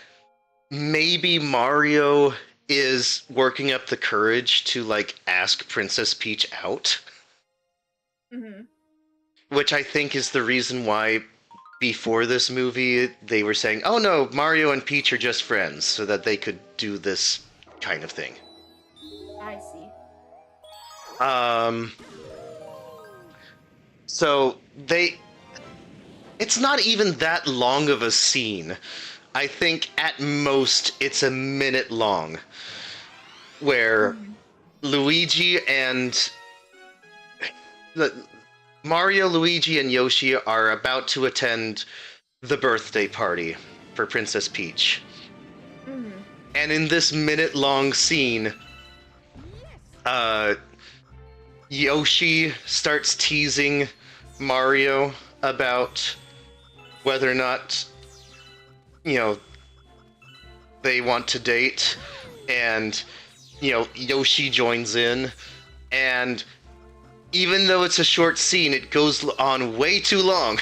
maybe Mario is working up the courage to, like, ask Princess Peach out. Mm-hmm. Which I think is the reason why before this movie they were saying, oh no, Mario and Peach are just friends, so that they could do this kind of thing. I see. So it's not even that long of a scene. I think at most it's a minute long, where Luigi and Mario, Luigi, and Yoshi are about to attend the birthday party for Princess Peach. Mm. And in this minute-long scene, Yoshi starts teasing Mario about whether or not, they want to date, and, Yoshi joins in, and even though it's a short scene, it goes on way too long.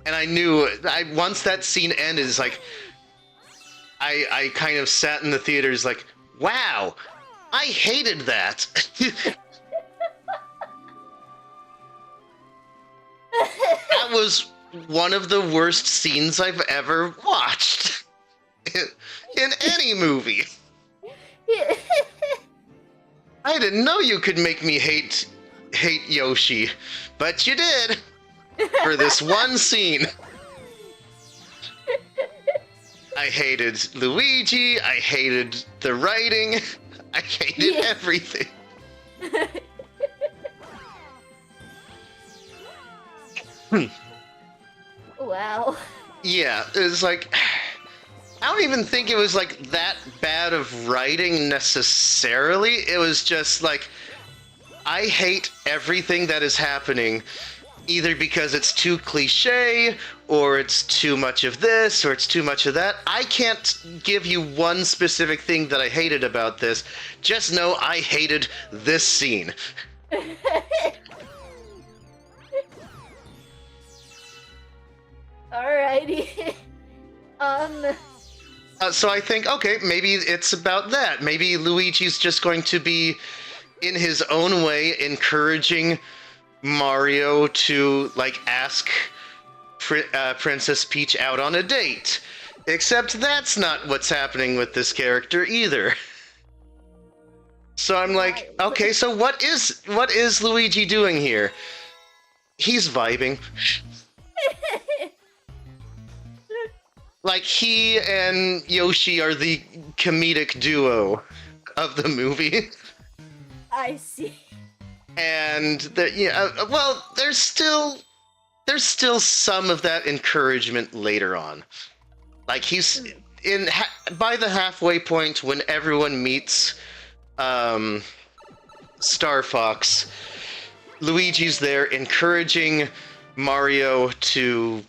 And I knew, once that scene ended, it's like, I kind of sat in the theaters like, wow, I hated that. That was one of the worst scenes I've ever watched in any movie. I didn't know you could make me hate Yoshi, but you did for this one scene. I hated Luigi, I hated the writing, I hated everything. Wow. Yeah, it was like, I don't even think it was like that bad of writing necessarily. It was just like, I hate everything that is happening, either because it's too cliche, or it's too much of this, or it's too much of that. I can't give you one specific thing that I hated about this. Just know I hated this scene. Alrighty. So I think, okay, maybe it's about that. Maybe Luigi's just going to be, in his own way, encouraging Mario to, like, ask Princess Peach out on a date. Except that's not what's happening with this character either. So I'm like, okay, so what is Luigi doing here? He's vibing. Like, he and Yoshi are the comedic duo of the movie. I see. And well, there's still some of that encouragement later on. Like, he's by the halfway point when everyone meets Star Fox, Luigi's there encouraging Mario to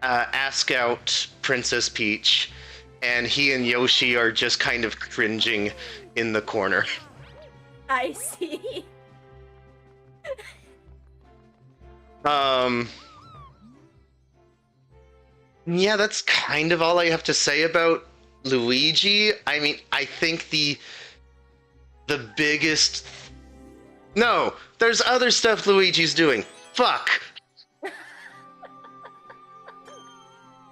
ask out Princess Peach, and he and Yoshi are just kind of cringing in the corner. I see. Yeah, that's kind of all I have to say about Luigi. I mean, I think the biggest... No, there's other stuff Luigi's doing. Fuck.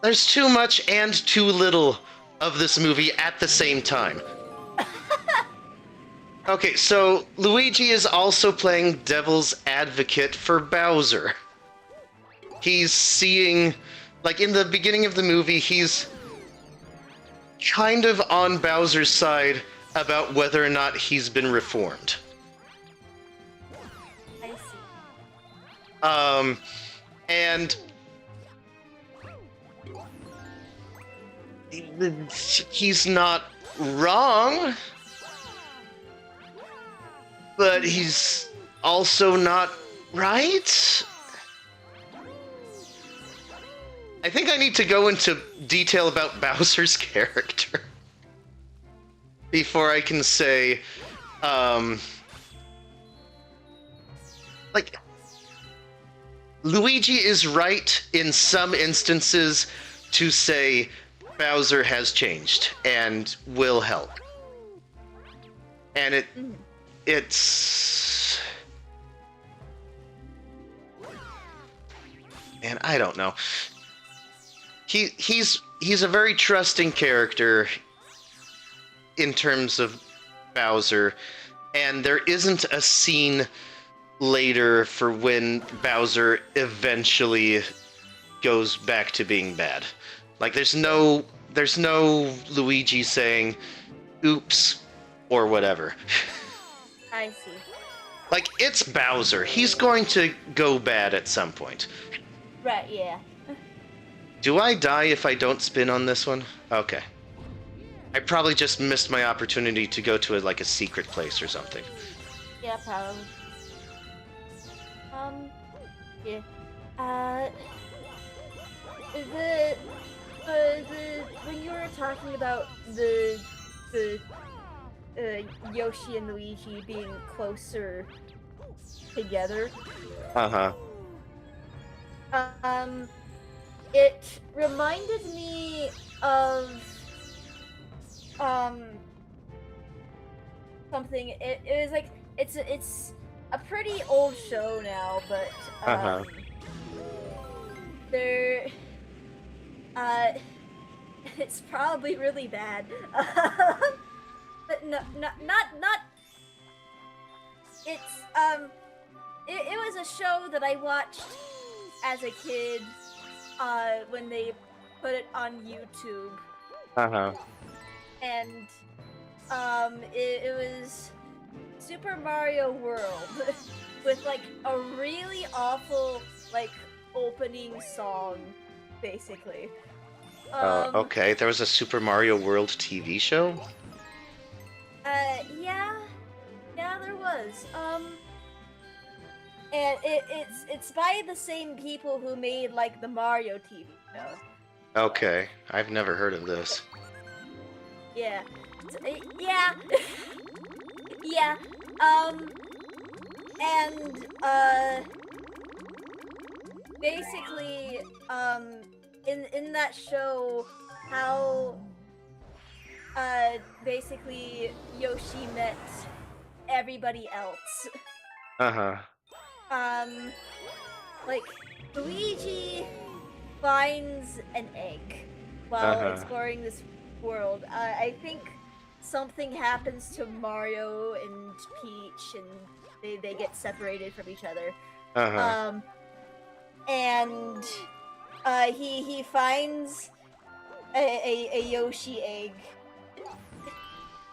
There's too much and too little of this movie at the same time. Okay, so Luigi is also playing devil's advocate for Bowser. He's seeing, like, in the beginning of the movie, he's kind of on Bowser's side about whether or not he's been reformed. I see. And he's not wrong, but he's also not right. I think I need to go into detail about Bowser's character before I can say, like, Luigi is right in some instances to say Bowser has changed and will help. And it's... Man, I don't know. He's a very trusting character in terms of Bowser, and there isn't a scene later for when Bowser eventually goes back to being bad. Like, there's no Luigi saying, oops, or whatever. I see. Like, it's Bowser. He's going to go bad at some point. Right, yeah. Do I die if I don't spin on this one? Okay. I probably just missed my opportunity to go to a secret place or something. Yeah, probably. Yeah. Uh, the, when you were talking about the Yoshi and Luigi being closer together, Uh-huh. it reminded me of something. It was like it's a pretty old show now, but Uh-huh. there it's probably really bad. But no, not it's it was a show that I watched as a kid when they put it on YouTube, Uh-huh. and it was Super Mario World with like a really awful like opening song, basically. Okay. There was a Super Mario World TV show? Yeah, there was. And it's by the same people who made like the Mario TV show. Okay. I've never heard of this. Yeah. Yeah. Yeah. And basically in that show, how basically Yoshi met everybody else. Uh-huh. Like Luigi finds an egg while exploring this world. I think something happens to Mario and Peach, and they get separated from each other. And he finds a Yoshi egg.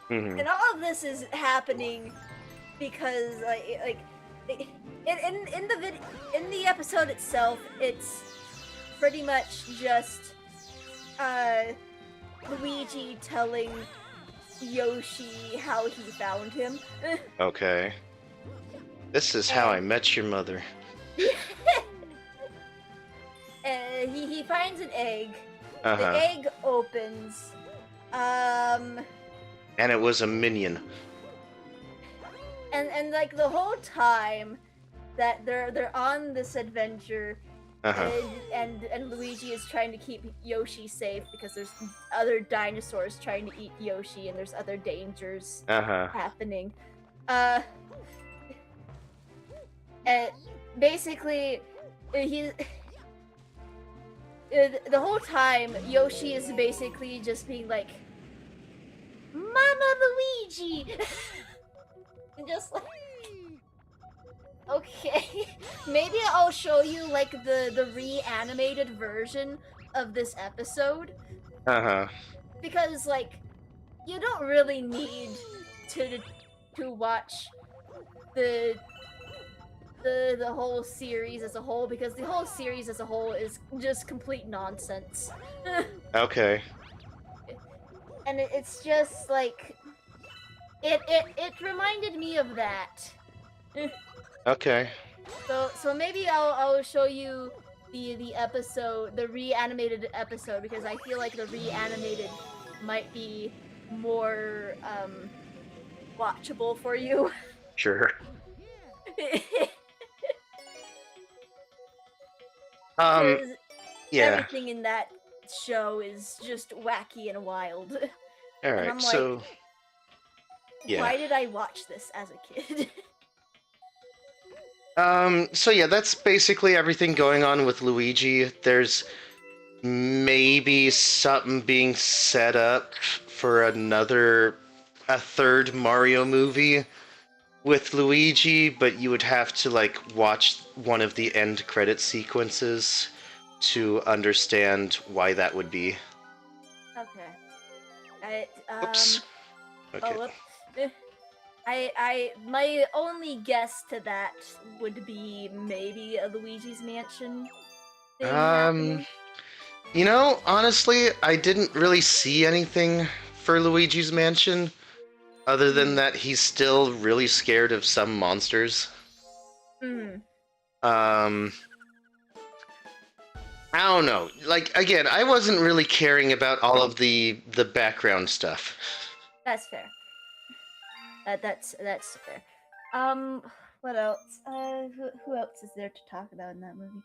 Mm-hmm. And all of this is happening because in the episode itself, it's pretty much just Luigi telling Yoshi how he found him. Okay. This is how I met your mother. He finds an egg. Uh-huh. The egg opens. And it was a minion. And like the whole time that they're on this adventure, and Luigi is trying to keep Yoshi safe because there's other dinosaurs trying to eat Yoshi, and there's other dangers happening. And basically, the whole time Yoshi is basically just being like, "Mama Luigi," and just like, okay, maybe I'll show you like the reanimated version of this episode. Because like, you don't really need to watch the whole series as a whole, because the whole series as a whole is just complete nonsense. Okay. And it's just like it reminded me of that. Okay. So maybe I'll show you the episode, the reanimated episode, because I feel like the reanimated might be more watchable for you. Sure. Yeah. Everything in that show is just wacky and wild. All right. And I'm so. like, Yeah. why did I watch this as a kid? So yeah, that's basically everything going on with Luigi. There's maybe something being set up for a third Mario movie with Luigi, but you would have to like watch one of the end credit sequences to understand why that would be. Okay. Oops. Okay. Oh, whoops. My only guess to that would be maybe a Luigi's Mansion thing happening. You know, honestly, I didn't really see anything for Luigi's Mansion, other than that he's still really scared of some monsters. Mm. Um, I don't know. Like, again, I wasn't really caring about all of the background stuff. That's fair. That's fair. What else? Who else is there to talk about in that movie?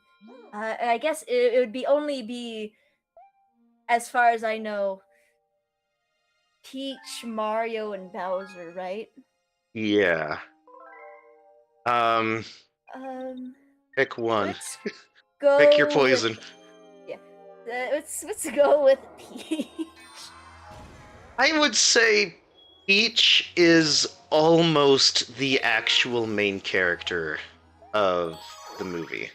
I guess it would be only be, as far as I know, Peach, Mario, and Bowser, right? Yeah. Um, Um, pick one. let's go. Pick your poison. Yeah, let's go with Peach. I would say Peach is almost the actual main character of the movie.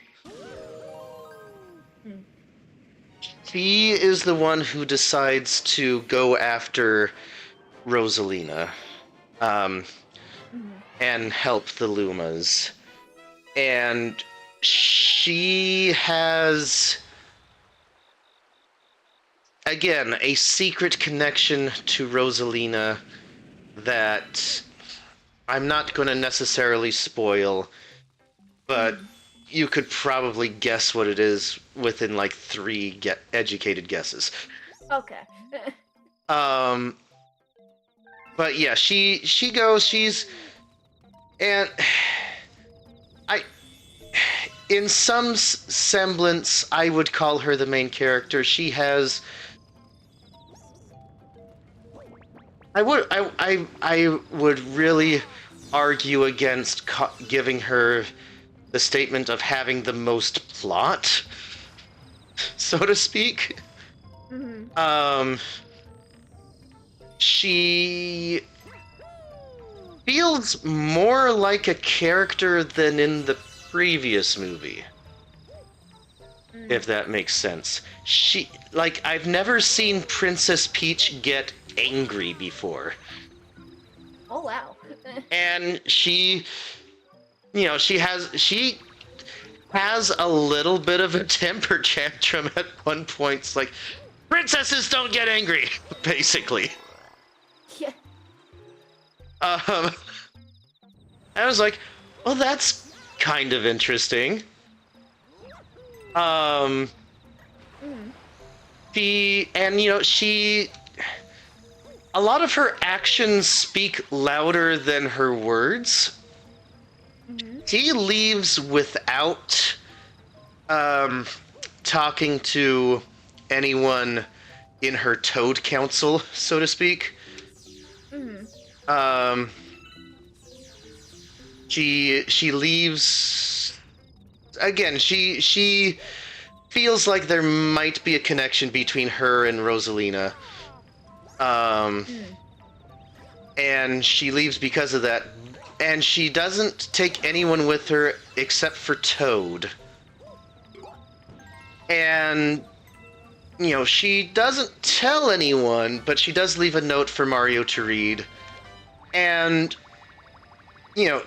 She is the one who decides to go after Rosalina, and help the Lumas. And she has, again, a secret connection to Rosalina that I'm not going to necessarily spoil, but you could probably guess what it is within like 3 educated guesses. Okay. But yeah, she goes. And I, in some semblance, I would call her the main character. She has. I would really argue against giving her the statement of having the most plot, so to speak. She feels more like a character than in the previous movie, if that makes sense. I've never seen Princess Peach get angry before. Oh wow. And she has a little bit of a temper tantrum at one point. It's like, princesses don't get angry, basically. Yeah. I was like, well, that's kind of interesting. A lot of her actions speak louder than her words. She leaves without talking to anyone in her Toad Council, so to speak. She leaves again. She feels like there might be a connection between her and Rosalina. And she leaves because of that. And she doesn't take anyone with her except for Toad. And, she doesn't tell anyone, but she does leave a note for Mario to read. And,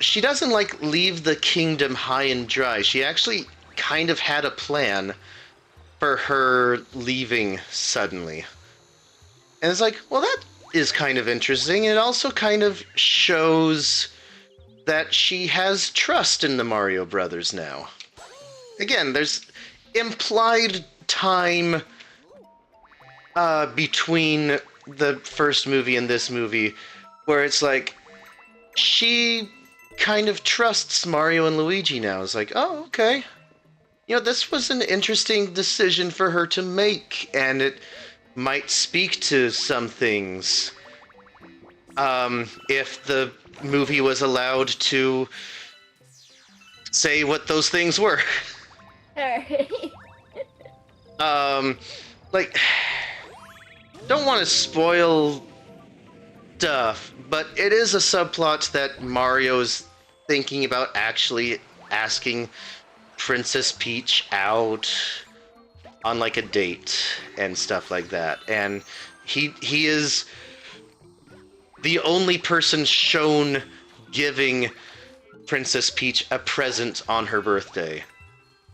she doesn't, leave the kingdom high and dry. She actually kind of had a plan for her leaving suddenly. And it's like, well, that is kind of interesting. It also kind of shows that she has trust in the Mario Brothers now. Again, there's implied time between the first movie and this movie where it's like she kind of trusts Mario and Luigi now. It's like, oh, okay. This was an interesting decision for her to make, and it might speak to some things. If the movie was allowed to say what those things were. Don't want to spoil stuff, but it is a subplot that Mario's thinking about actually asking Princess Peach out on a date and stuff like that. And he is the only person shown giving Princess Peach a present on her birthday.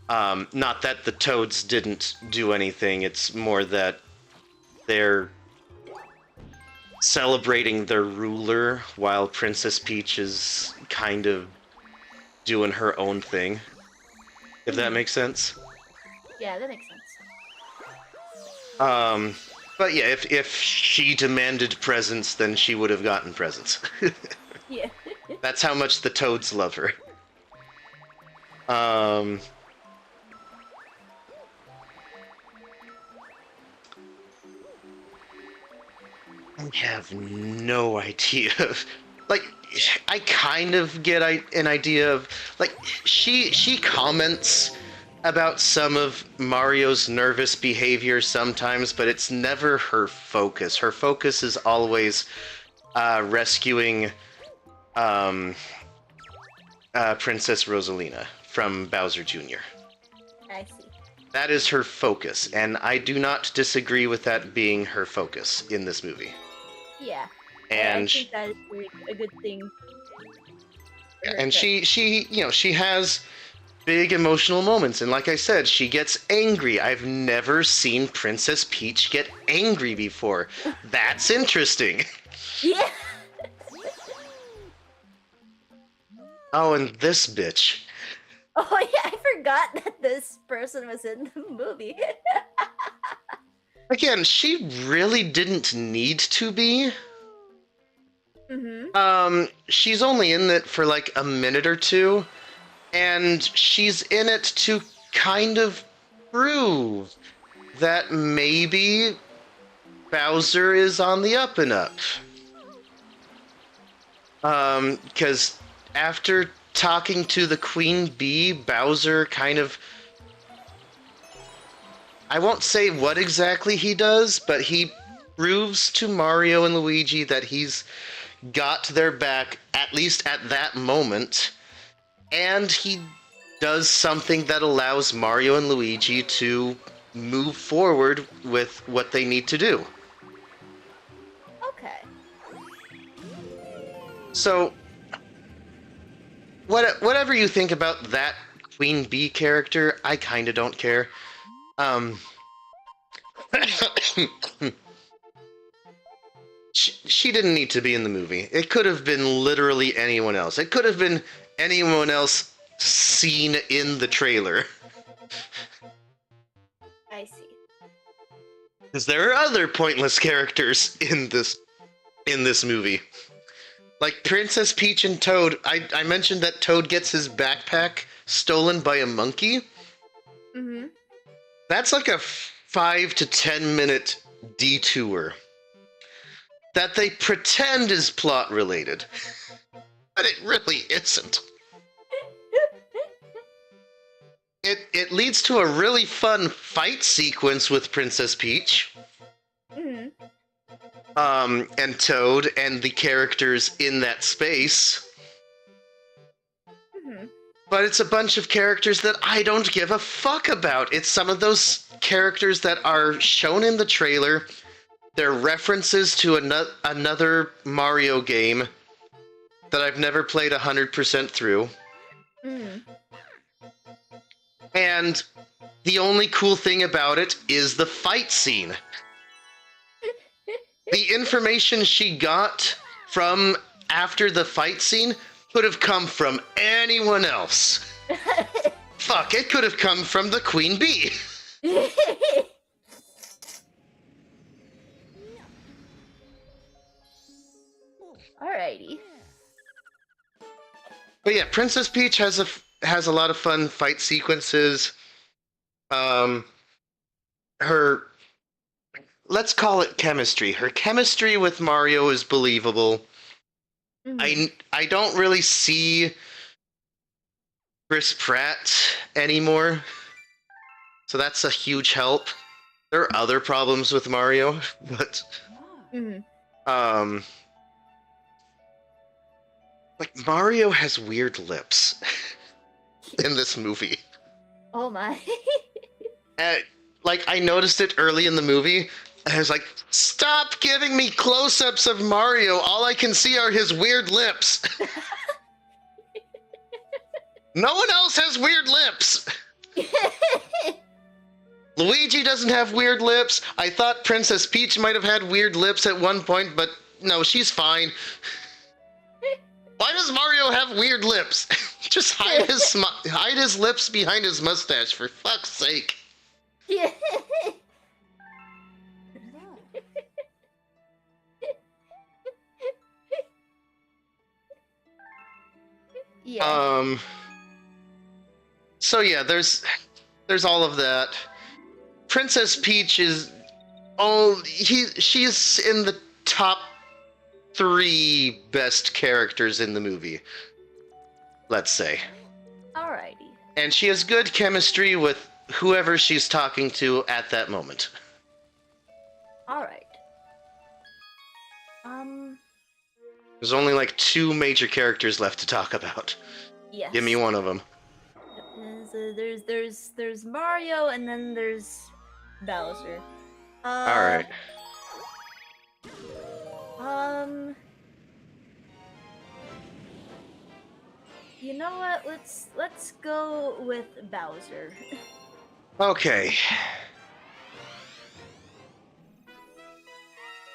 Not that the Toads didn't do anything, it's more that they're celebrating their ruler while Princess Peach is kind of doing her own thing. If that makes sense. Yeah, that makes sense. But yeah, if she demanded presents, then she would have gotten presents. Yeah. That's how much the Toads love her. I have no idea. Like, I kind of get an idea of, like, she comments about some of Mario's nervous behavior sometimes, but it's never her focus. Her focus is always rescuing Princess Rosalina from Bowser Jr. I see. That is her focus, and I do not disagree with that being her focus in this movie. Yeah. And I think that is a good thing. and she she has big emotional moments, and like I said, she gets angry. I've never seen Princess Peach get angry before. That's interesting. Yeah. Oh, and this bitch. Oh yeah, I forgot that this person was in the movie. Again, she really didn't need to be. She's only in it for like a minute or two, and she's in it to kind of prove that maybe Bowser is on the up and up. Because after talking to the Queen Bee, Bowser kind of... I won't say what exactly he does, but he proves to Mario and Luigi that he's got their back, at least at that moment, and he does something that allows Mario and Luigi to move forward with what they need to do. Okay. So, whatever you think about that Queen Bee character, I kinda don't care. She didn't need to be in the movie. It could have been literally anyone else. It could have been anyone else seen in the trailer. I see. Because there are other pointless characters in this movie. Like Princess Peach and Toad. I mentioned that Toad gets his backpack stolen by a monkey. Mm-hmm. That's like a 5 to 10 minute detour that they pretend is plot related, but it really isn't. It leads to a really fun fight sequence with Princess Peach. Mm-hmm. And Toad and the characters in that space. Mm-hmm. But it's a bunch of characters that I don't give a fuck about. It's some of those characters that are shown in the trailer. They're references to another Mario game that I've never played 100% through. Mm. And the only cool thing about it is the fight scene. The information she got from after the fight scene could have come from anyone else. Fuck, it could have come from the Queen Bee. Alrighty. But yeah, Princess Peach has a lot of fun fight sequences. Her, let's call it chemistry. Her chemistry with Mario is believable. Mm-hmm. I don't really see Chris Pratt anymore, so that's a huge help. There are other problems with Mario, but Mm-hmm. like Mario has weird lips in this movie. Oh my. Like I noticed it early in the movie. I was like, stop giving me close-ups of Mario. All I can see are his weird lips. No one else has weird lips. Luigi doesn't have weird lips. I thought Princess Peach might have had weird lips at one point, but no, she's fine. Why does Mario have weird lips? Just hide his lips behind his mustache, for fuck's sake. Yeah. So yeah, there's all of that. Princess Peach is she's in the top 3 best characters in the movie, let's say. Alrighty. And she has good chemistry with whoever she's talking to at that moment. Alright. There's only like 2 major characters left to talk about. Yes. Give me one of them. There's Mario, and then there's Bowser. Alright. You know what? Let's go with Bowser. Okay.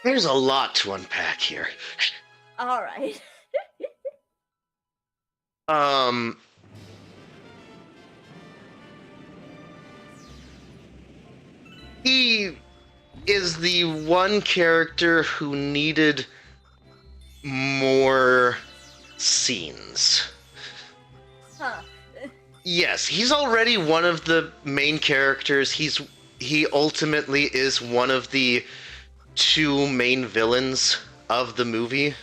There's a lot to unpack here. All right. He is the one character who needed more scenes. Huh. Yes, he's already one of the main characters. He ultimately is one of the 2 main villains of the movie.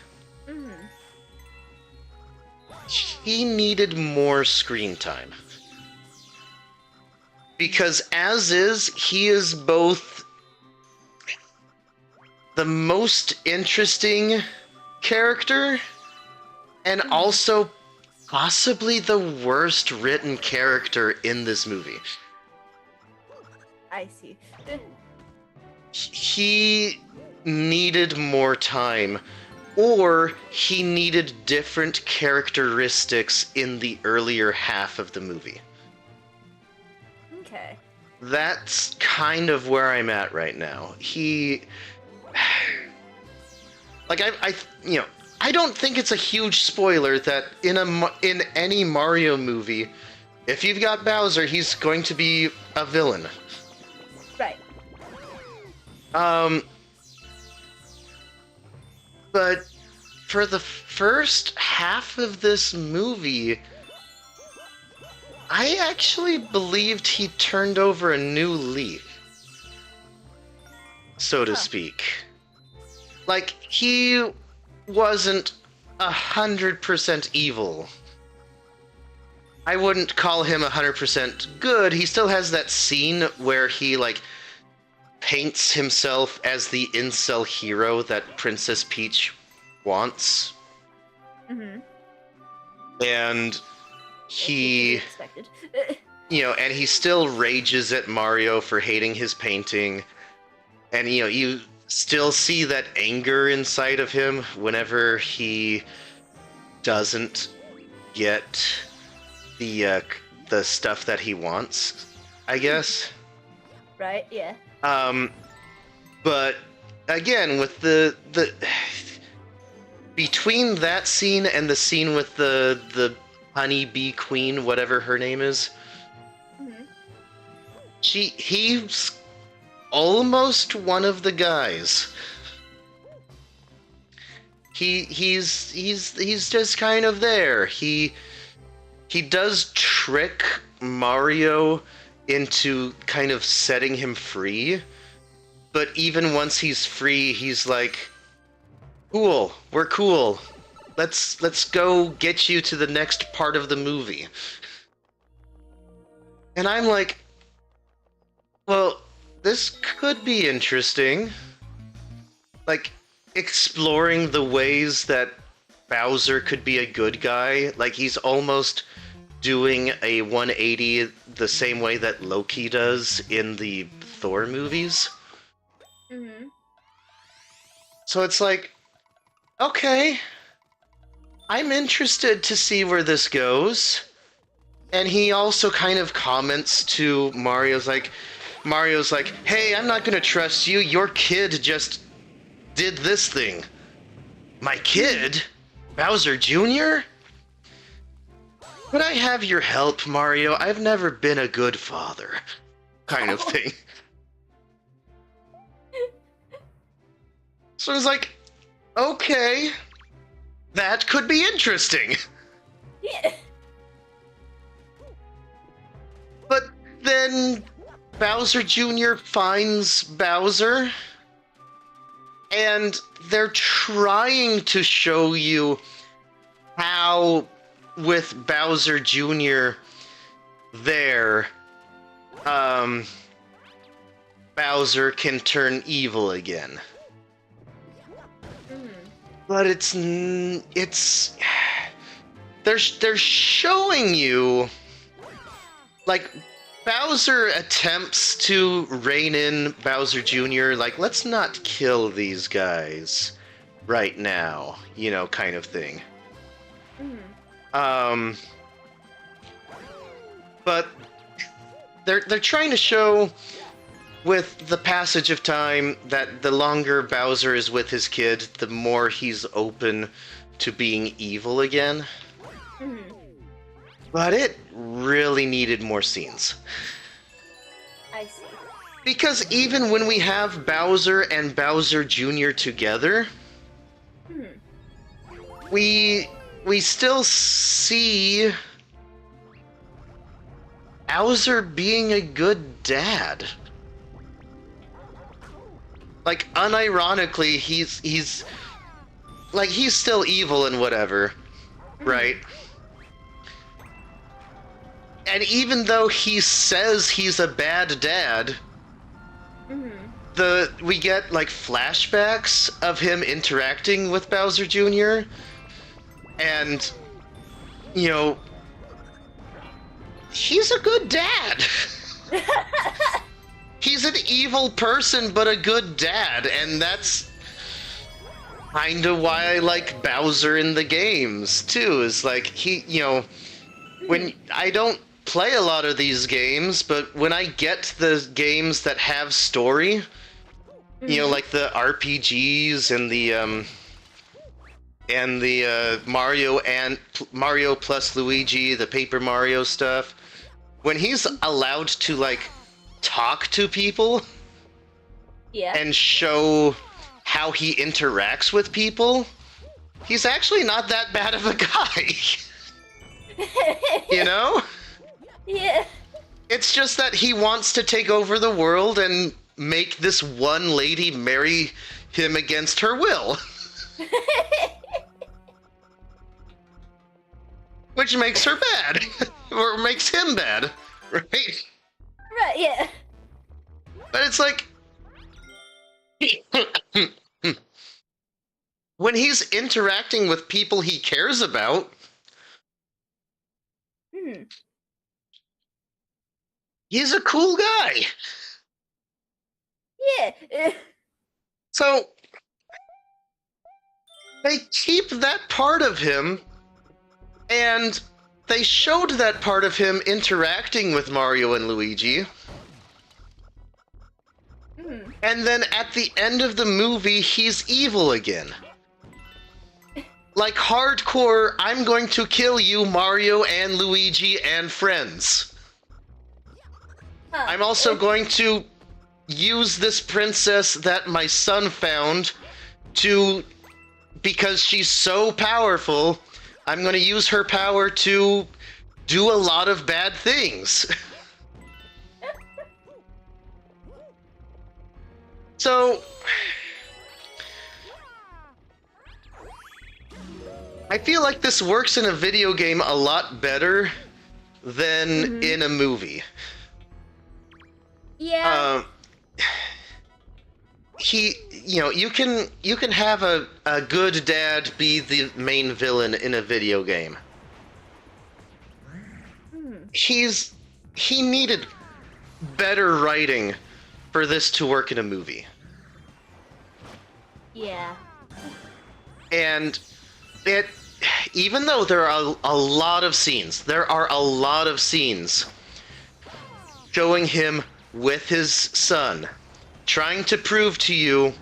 Mm-hmm. He needed more screen time. Because as is, he is both the most interesting character and also possibly the worst written character in this movie. I see. He needed more time, or he needed different characteristics in the earlier half of the movie. Okay. That's kind of where I'm at right now. Like I don't think it's a huge spoiler that in any Mario movie, if you've got Bowser, he's going to be a villain. Right. But for the first half of this movie, I actually believed he turned over a new leaf, so to speak. Like, he wasn't 100% evil. I wouldn't call him 100% good. He still has that scene where he, like, paints himself as the incel hero that Princess Peach wants. Mm-hmm. And he... expected. and he still rages at Mario for hating his painting. And, you still see that anger inside of him whenever he doesn't get the stuff that he wants, I guess. Right, yeah. But again, with the between that scene and the scene with the honeybee queen, whatever her name is, Mm-hmm. he's almost one of the guys. He's just kind of there. He does trick Mario into kind of setting him free, but even once he's free, he's like, "Cool, we're cool. Let's go get you to the next part of the movie." And I'm like, well, this could be interesting. Like, exploring the ways that Bowser could be a good guy. Like, he's almost doing a 180 the same way that Loki does in the Thor movies. Mm-hmm. So it's like, okay, I'm interested to see where this goes. And he also kind of comments to Mario's like, hey, I'm not gonna trust you. Your kid just did this thing. My kid? Bowser Jr.? Could I have your help, Mario? I've never been a good father. Kind of thing. So I was like, okay, that could be interesting. Yeah. But then Bowser Jr. finds Bowser, and they're trying to show you how, with Bowser Jr. there, Bowser can turn evil again. But they're showing you, like, Bowser attempts to rein in Bowser Jr., like, let's not kill these guys right now, you know, kind of thing. But they're trying to show, with the passage of time, that the longer Bowser is with his kid, the more he's open to being evil again. But it really needed more scenes. I see. Because even when we have Bowser and Bowser Jr. together, we still see Bowser being a good dad. Like, unironically, he's still evil and whatever, right? And even though he says he's a bad dad, we get, like, flashbacks of him interacting with Bowser Jr. And, you know, he's a good dad. He's an evil person, but a good dad, and that's kind of why I like Bowser in the games, too, is like, he, you know, when I don't play a lot of these games, but when I get the games that have story, you know, like the RPGs and the Mario plus Luigi, the Paper Mario stuff, when he's allowed to, like, talk to people and show how he interacts with people, he's actually not that bad of a guy. You know? Yeah. It's just that he wants to take over the world and make this one lady marry him against her will. Which makes her bad. Or makes him bad. Right? Right, yeah. But it's like, when he's interacting with people he cares about, he's a cool guy. Yeah. So, they keep that part of him, and they showed that part of him interacting with Mario and Luigi. And then at the end of the movie, he's evil again. Like, hardcore, I'm going to kill you, Mario and Luigi and friends. I'm also going to use this princess that my son found because she's so powerful, I'm going to use her power to do a lot of bad things. So, I feel like this works in a video game a lot better than in a movie. Yeah. You can have a good dad be the main villain in a video game. He needed better writing for this to work in a movie. Yeah. And even though there are a lot of scenes, showing him with his son, trying to prove to you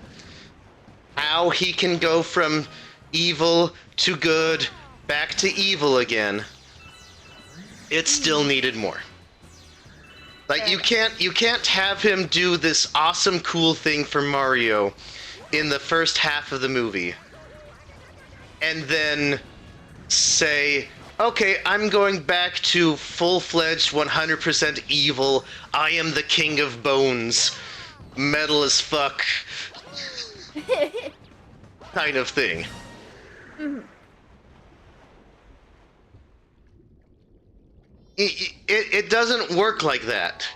how he can go from evil to good, back to evil again, it still needed more. Like, you can't have him do this awesome, cool thing for Mario in the first half of the movie, and then say, okay, I'm going back to full-fledged 100% evil, I am the king of bones, metal as fuck, kind of thing. Mhm. It doesn't work like that.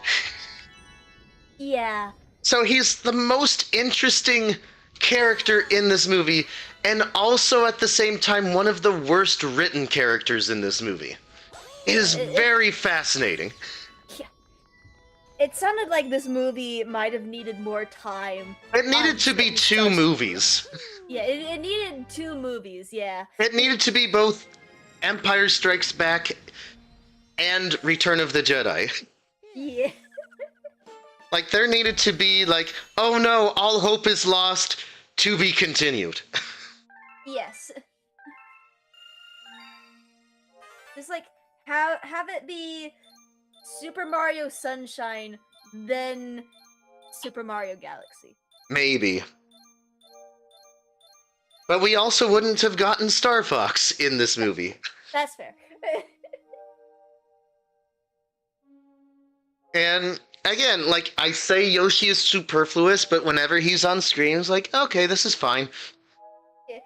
Yeah. So he's the most interesting character in this movie, and also at the same time one of the worst written characters in this movie. It is very fascinating. Yeah. It sounded like this movie might have needed more time. It needed to be two movies. Yeah, it needed 2 movies, yeah. It needed to be both Empire Strikes Back and Return of the Jedi. Yeah. Like, there needed to be, like, oh no, all hope is lost, to be continued. Yes. Just like have it be Super Mario Sunshine, then Super Mario Galaxy. Maybe. But we also wouldn't have gotten Star Fox in this movie. That's fair. And again, like, I say Yoshi is superfluous, but whenever he's on screen, it's like, okay, this is fine. Yeah.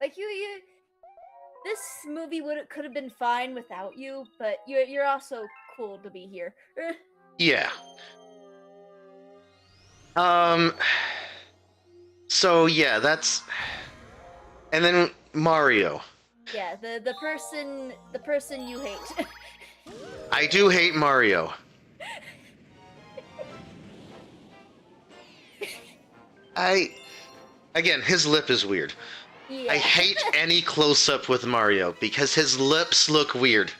Like you this movie could have been fine without you, but you're also cool to be here. Yeah. So yeah, that's... And then Mario. Yeah, the person you hate. I do hate Mario. Again, his lip is weird. Yeah. I hate any close-up with Mario because his lips look weird.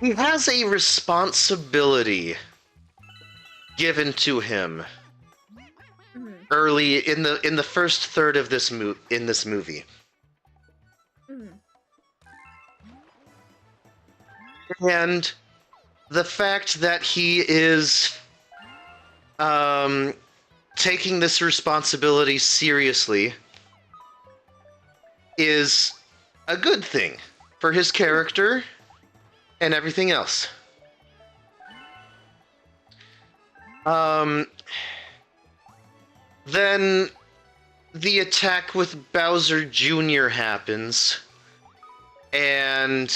He has a responsibility given to him early in the first third of this movie. And the fact that he is taking this responsibility seriously is a good thing for his character and everything else. Then the attack with Bowser Jr. happens, and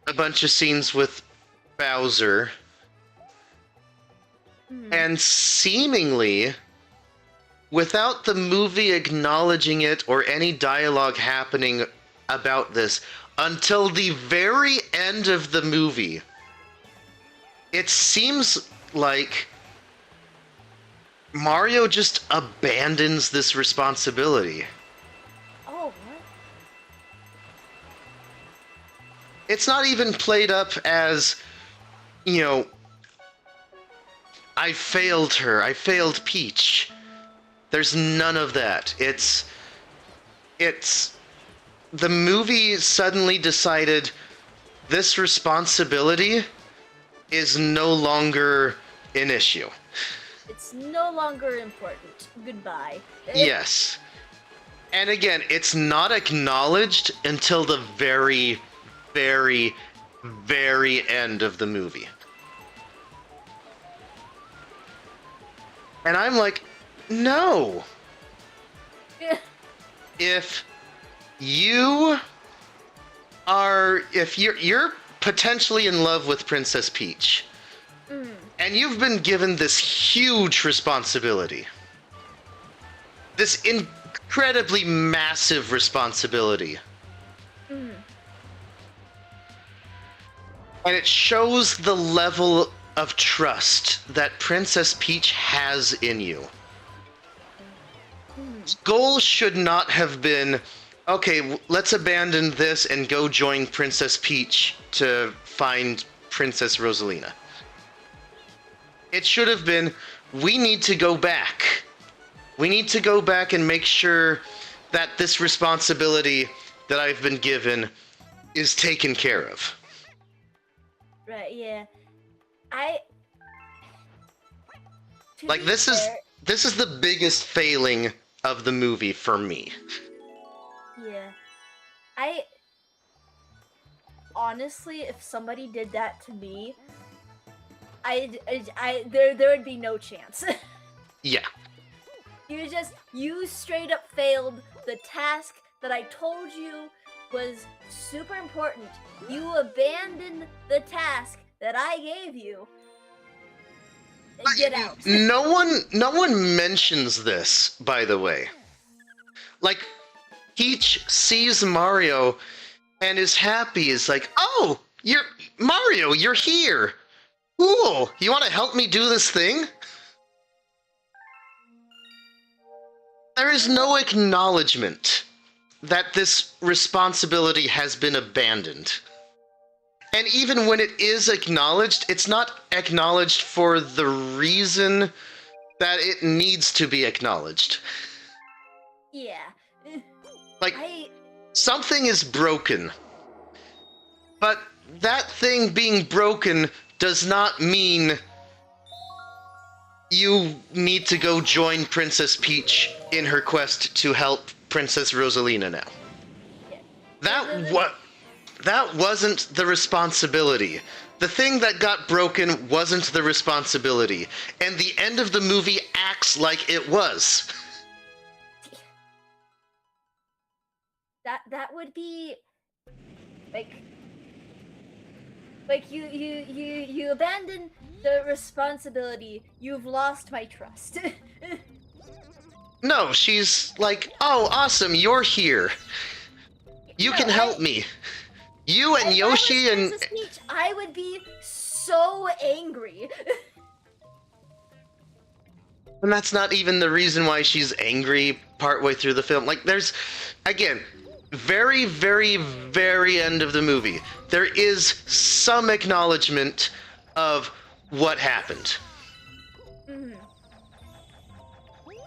a bunch of scenes with Bowser, and seemingly, without the movie acknowledging it or any dialogue happening about this, until the very end of the movie, it seems like Mario just abandons this responsibility. Oh, what? It's not even played up as, you know, I failed her, I failed Peach. There's none of that. It's the movie suddenly decided this responsibility is no longer an issue. It's no longer important. Goodbye. Yes. And again, it's not acknowledged until the very, very, very end of the movie. And I'm like, no. If you're potentially in love with Princess Peach, and you've been given this huge responsibility, this incredibly massive responsibility, And it shows the level of trust that Princess Peach has in you. Goal should not have been, okay, let's abandon this and go join Princess Peach to find Princess Rosalina. It should have been, we need to go back. We need to go back and make sure that this responsibility that I've been given is taken care of. Right, yeah. Like, this is the biggest failing of the movie for me. Yeah. Honestly, if somebody did that to me, there would be no chance. Yeah. You straight up failed the task that I told you was super important. You abandoned the task that I gave you. Get out. No one mentions this, by the way. Like, Peach sees Mario and is happy, is like, oh, Mario, you're here. Cool. You want to help me do this thing? There is no acknowledgement that this responsibility has been abandoned. And even when it is acknowledged, it's not acknowledged for the reason that it needs to be acknowledged. Yeah. Like, something is broken. But that thing being broken does not mean you need to go join Princess Peach in her quest to help Princess Rosalina now. That wasn't the responsibility. The thing that got broken wasn't the responsibility. And the end of the movie acts like it was. That would be like you abandon the responsibility. You've lost my trust. No, she's like, oh, awesome, you're here. You can help me. You and Yoshi and... Peach, I would be so angry. And that's not even the reason why she's angry partway through the film. Like, there's, again, very, very, very end of the movie, there is some acknowledgement of what happened. Mm-hmm.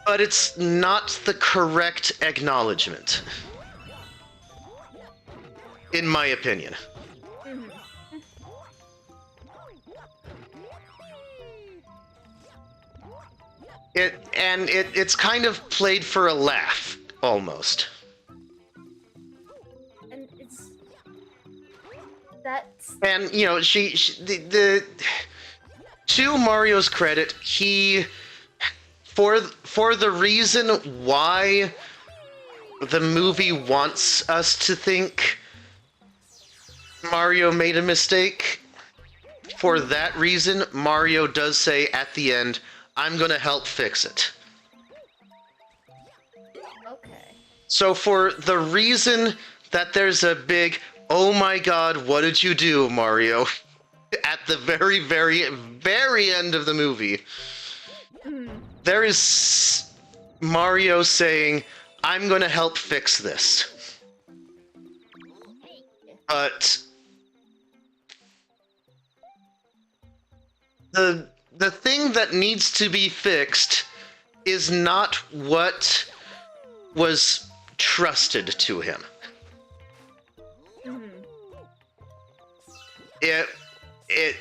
But it's not the correct acknowledgement. In my opinion. Mm-hmm. It's kind of played for a laugh, almost. And that's... And, you know, the to Mario's credit, he, for the reason why the movie wants us to think Mario made a mistake, for that reason, Mario does say at the end, I'm gonna help fix it. Okay. So for the reason that there's a big, oh my god, what did you do, Mario? At the very, very, very end of the movie, there is Mario saying, I'm gonna help fix this. But the thing that needs to be fixed is not what was trusted to him. Mm-hmm. It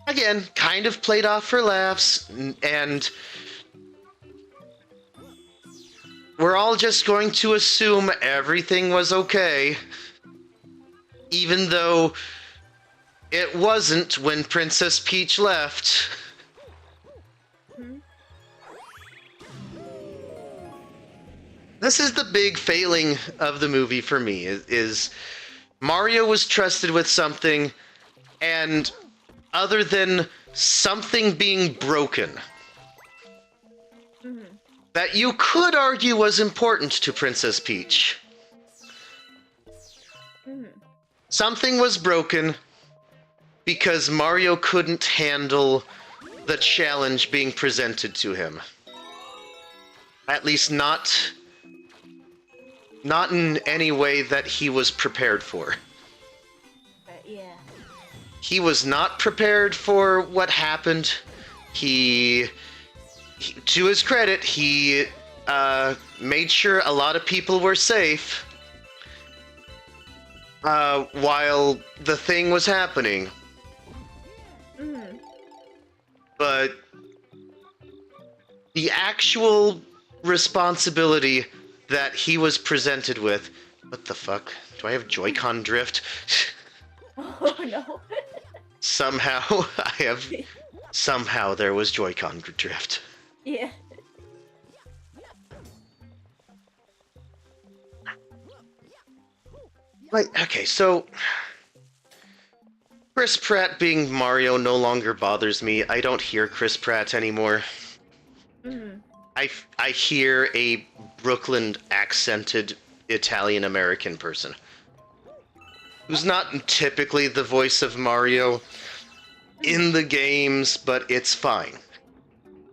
again kind of played off for laughs, and we're all just going to assume everything was okay, even though it wasn't when Princess Peach left. Mm-hmm. This is the big failing of the movie for me, is Mario was trusted with something, and other than something being broken, Mm-hmm. that you could argue was important to Princess Peach, Mm-hmm. Something was broken because Mario couldn't handle the challenge being presented to him. At least not in any way that he was prepared for. Yeah. He was not prepared for what happened. He to his credit, he made sure a lot of people were safe while the thing was happening. Mm. But the actual responsibility that he was presented with... What the fuck? Do I have Joy-Con drift? Oh no. Somehow there was Joy-Con drift. Yeah. Like, okay, so Chris Pratt being Mario no longer bothers me. I don't hear Chris Pratt anymore. Mm. I hear a Brooklyn accented Italian American person who's not typically the voice of Mario in the games, but it's fine.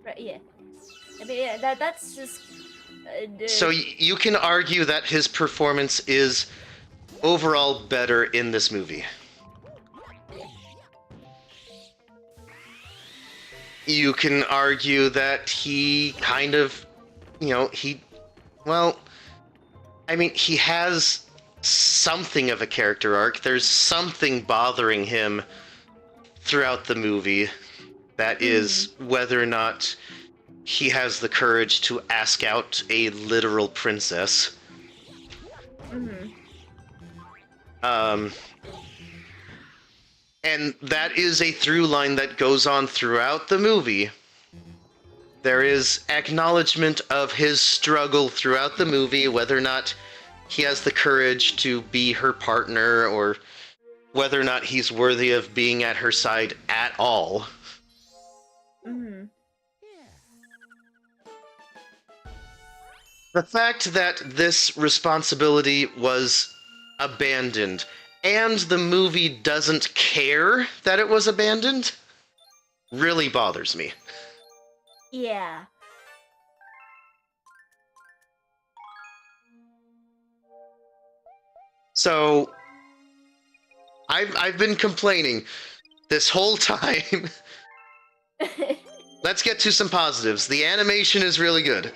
Right. Yeah. I mean, yeah, that's just. So you can argue that his performance is overall better in this movie. You can argue that he kind of, well, I mean, he has something of a character arc. There's something bothering him throughout the movie. That is whether or not he has the courage to ask out a literal princess. Mm-hmm. And that is a through line that goes on throughout the movie. There is acknowledgement of his struggle throughout the movie, whether or not he has the courage to be her partner, or whether or not he's worthy of being at her side at all. Mm-hmm. The fact that this responsibility was abandoned, and the movie doesn't care that it was abandoned, really bothers me. Yeah. So, I've been complaining this whole time. Let's get to some positives. The animation is really good.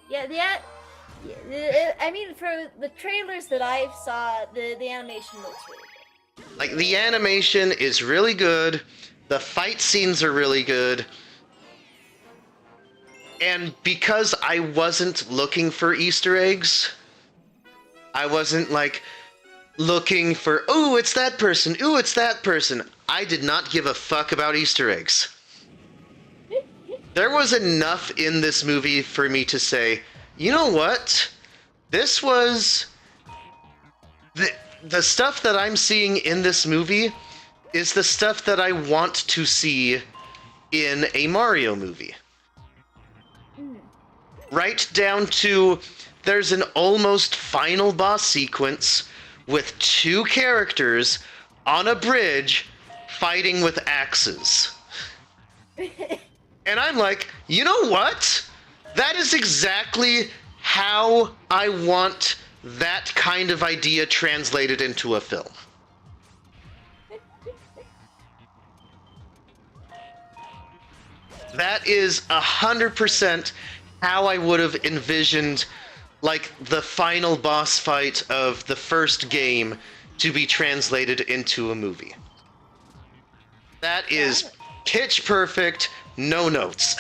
Yeah, I mean, for the trailers that I saw, the animation looks really good. Like, the animation is really good. The fight scenes are really good. And because I wasn't looking for Easter eggs, I wasn't, like, looking for, ooh, it's that person, ooh, it's that person. I did not give a fuck about Easter eggs. There was enough in this movie for me to say, you know what? This was... The stuff that I'm seeing in this movie is the stuff that I want to see in a Mario movie. Right down to, there's an almost final boss sequence with two characters on a bridge fighting with axes. And I'm like, you know what? That is exactly how I want that kind of idea translated into a film. That is 100% how I would have envisioned, like, the final boss fight of the first game to be translated into a movie. That is pitch perfect, no notes.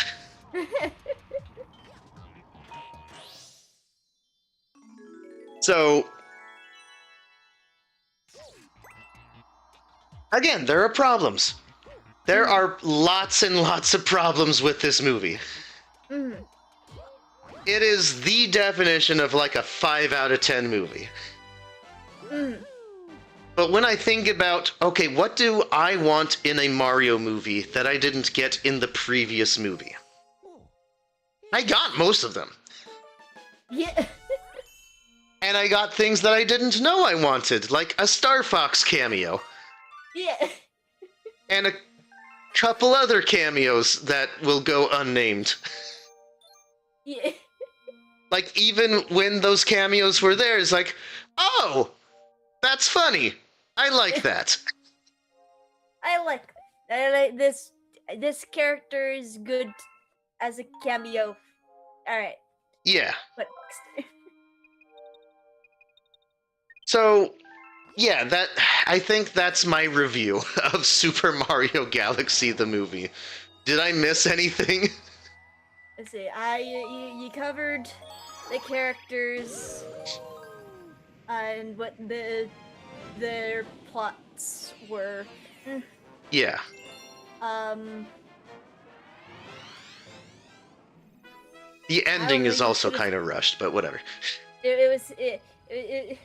So, again, there are problems. There are lots and lots of problems with this movie. It is the definition of like a 5 out of 10 movie. But when I think about, okay, what do I want in a Mario movie that I didn't get in the previous movie? I got most of them. Yeah. And I got things that I didn't know I wanted, like a Star Fox cameo. Yeah. And a couple other cameos that will go unnamed. Yeah. Like, even when those cameos were there, it's like, oh, that's funny. I like that. I like this. This character is good as a cameo. All right. Yeah. What next? So, yeah, I think that's my review of Super Mario Galaxy, the movie. Did I miss anything? Let's see. You covered the characters and what their plots were. Yeah. The ending is also kind of rushed, but whatever. It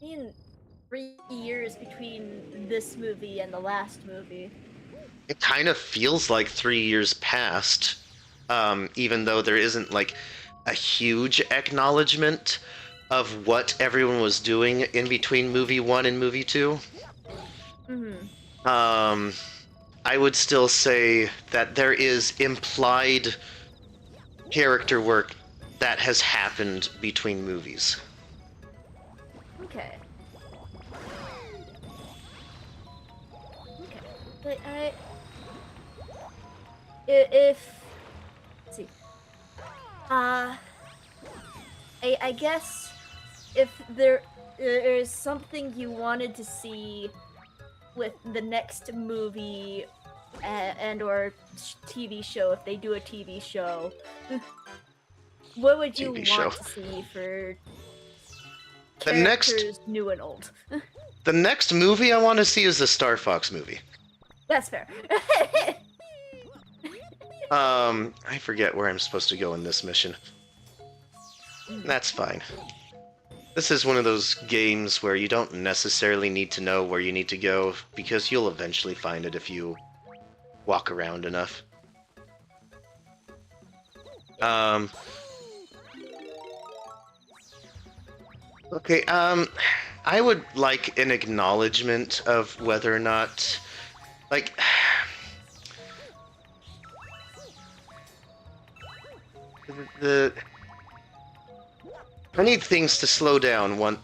been 3 years between this movie and the last movie. It kind of feels like 3 years passed, even though there isn't like a huge acknowledgement of what everyone was doing in between movie 1 and movie 2. I would still say that there is implied character work that has happened between movies. Okay. But let's see. I guess if there is something you wanted to see with the next movie and or TV show, if they do a TV show, what would you want to see for characters new and old? The next movie I want to see is the Star Fox movie. That's fair. I forget where I'm supposed to go in this mission. That's fine. This is one of those games where you don't necessarily need to know where you need to go, because you'll eventually find it if you walk around enough. Okay, I would like an acknowledgement of whether or not, like, I need things to slow down one.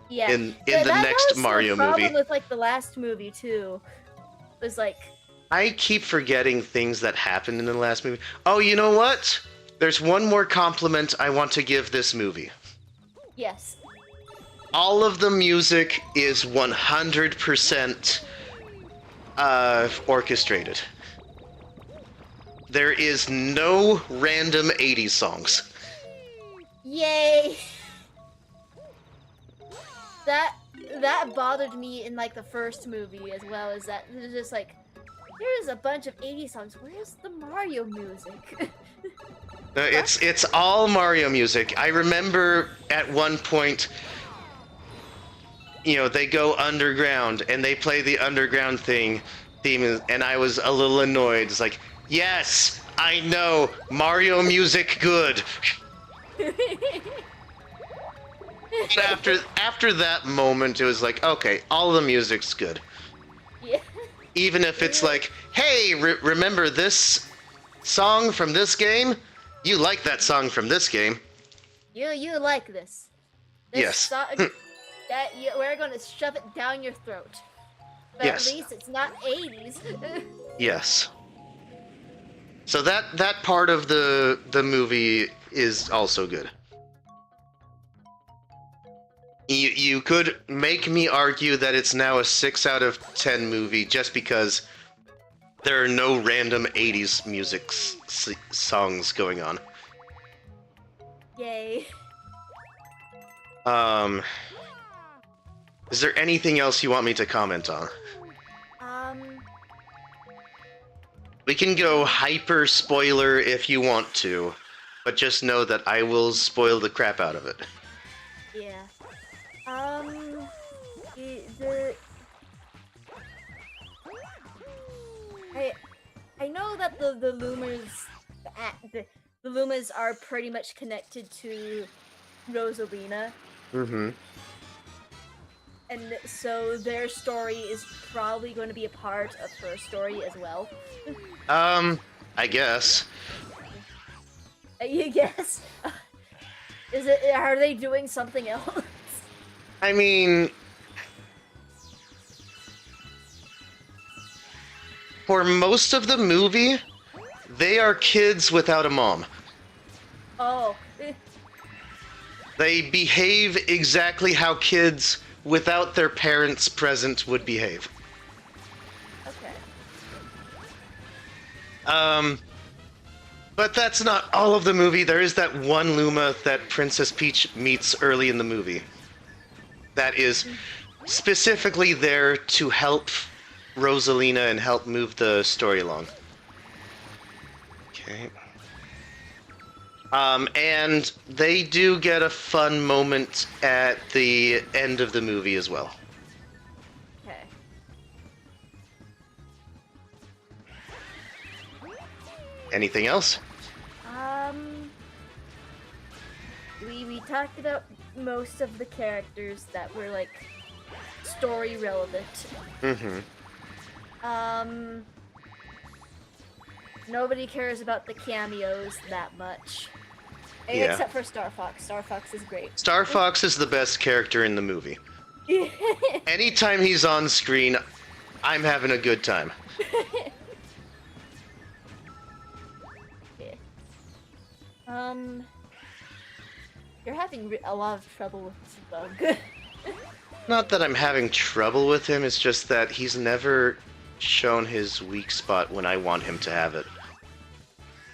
Yeah. In the next Mario movie. Problem with like the last movie too. Was like, I keep forgetting things that happened in the last movie. Oh, you know what? There's one more compliment I want to give this movie. Yes. All of the music is 100% orchestrated. There is no random 80s songs. Yay! That bothered me in like the first movie as well, as that it was just like, here's a bunch of 80s songs. Where's the Mario music? It's all Mario music. I remember at one point, you know, they go underground and they play the underground theme, and I was a little annoyed. It's like, yes, I know, Mario music good. But after that moment, it was like, okay, all the music's good. Yeah. Even if it's like, hey, remember this song from this game? You like that song from this game. You like this. Yes. Song, we're gonna shove it down your throat. But yes. At least it's not 80s. Yes. So that part of the movie is also good. You could make me argue that it's now a 6 out of 10 movie just because there are no random 80s music songs going on. Yay. Is there anything else you want me to comment on? We can go hyper spoiler if you want to, but just know that I will spoil the crap out of it. Yeah. I know that the Lumas the Lumas are pretty much connected to Rosalina. Mm-hmm. And so their story is probably going to be a part of her story as well. I guess. You guess? Is it? Are they doing something else? I mean, for most of the movie, they are kids without a mom. Oh. They behave exactly how kids without their parents present would behave. Okay. But that's not all of the movie. There is that one Luma that Princess Peach meets early in the movie. That is specifically there to help Rosalina and help move the story along. Okay. And they do get a fun moment at the end of the movie as well. Okay. Anything else? We talked about most of the characters that were like story relevant. Mm-hmm. Nobody cares about the cameos that much. Yeah. Except for Star Fox. Star Fox is great. Star Fox is the best character in the movie. Anytime he's on screen, I'm having a good time. Okay. You're having a lot of trouble with this bug. Not that I'm having trouble with him, it's just that he's never shown his weak spot when I want him to have it.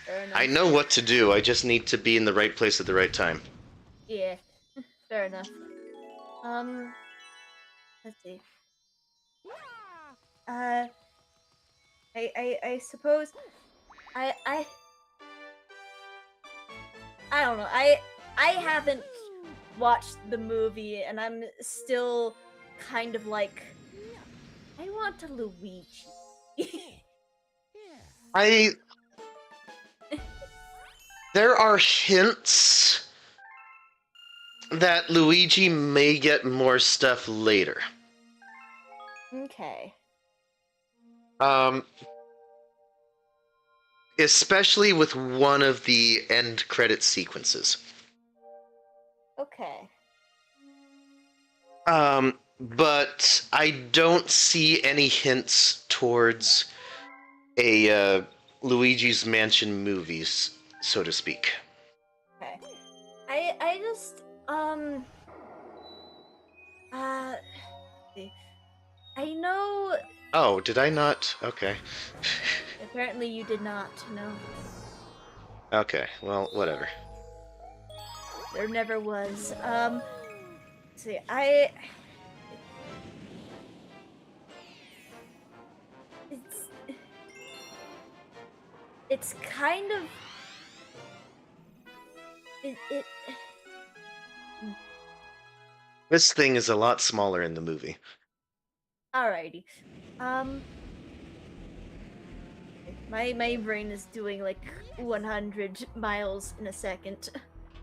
Fair enough. I know what to do, I just need to be in the right place at the right time. Yeah, fair enough. Let's see. I suppose I don't know. I haven't watched the movie, and I'm still kind of like, I want a Luigi. There are hints that Luigi may get more stuff later. Okay. Especially with one of the end credit sequences. Okay. But I don't see any hints towards a Luigi's Mansion movies, so to speak. Okay. I just see. I know. Oh, did I not? Okay. Apparently you did not know. Okay, well, whatever. There never was. See, it's kind of it. This thing is a lot smaller in the movie. Alrighty. My brain is doing like 100 miles in a second.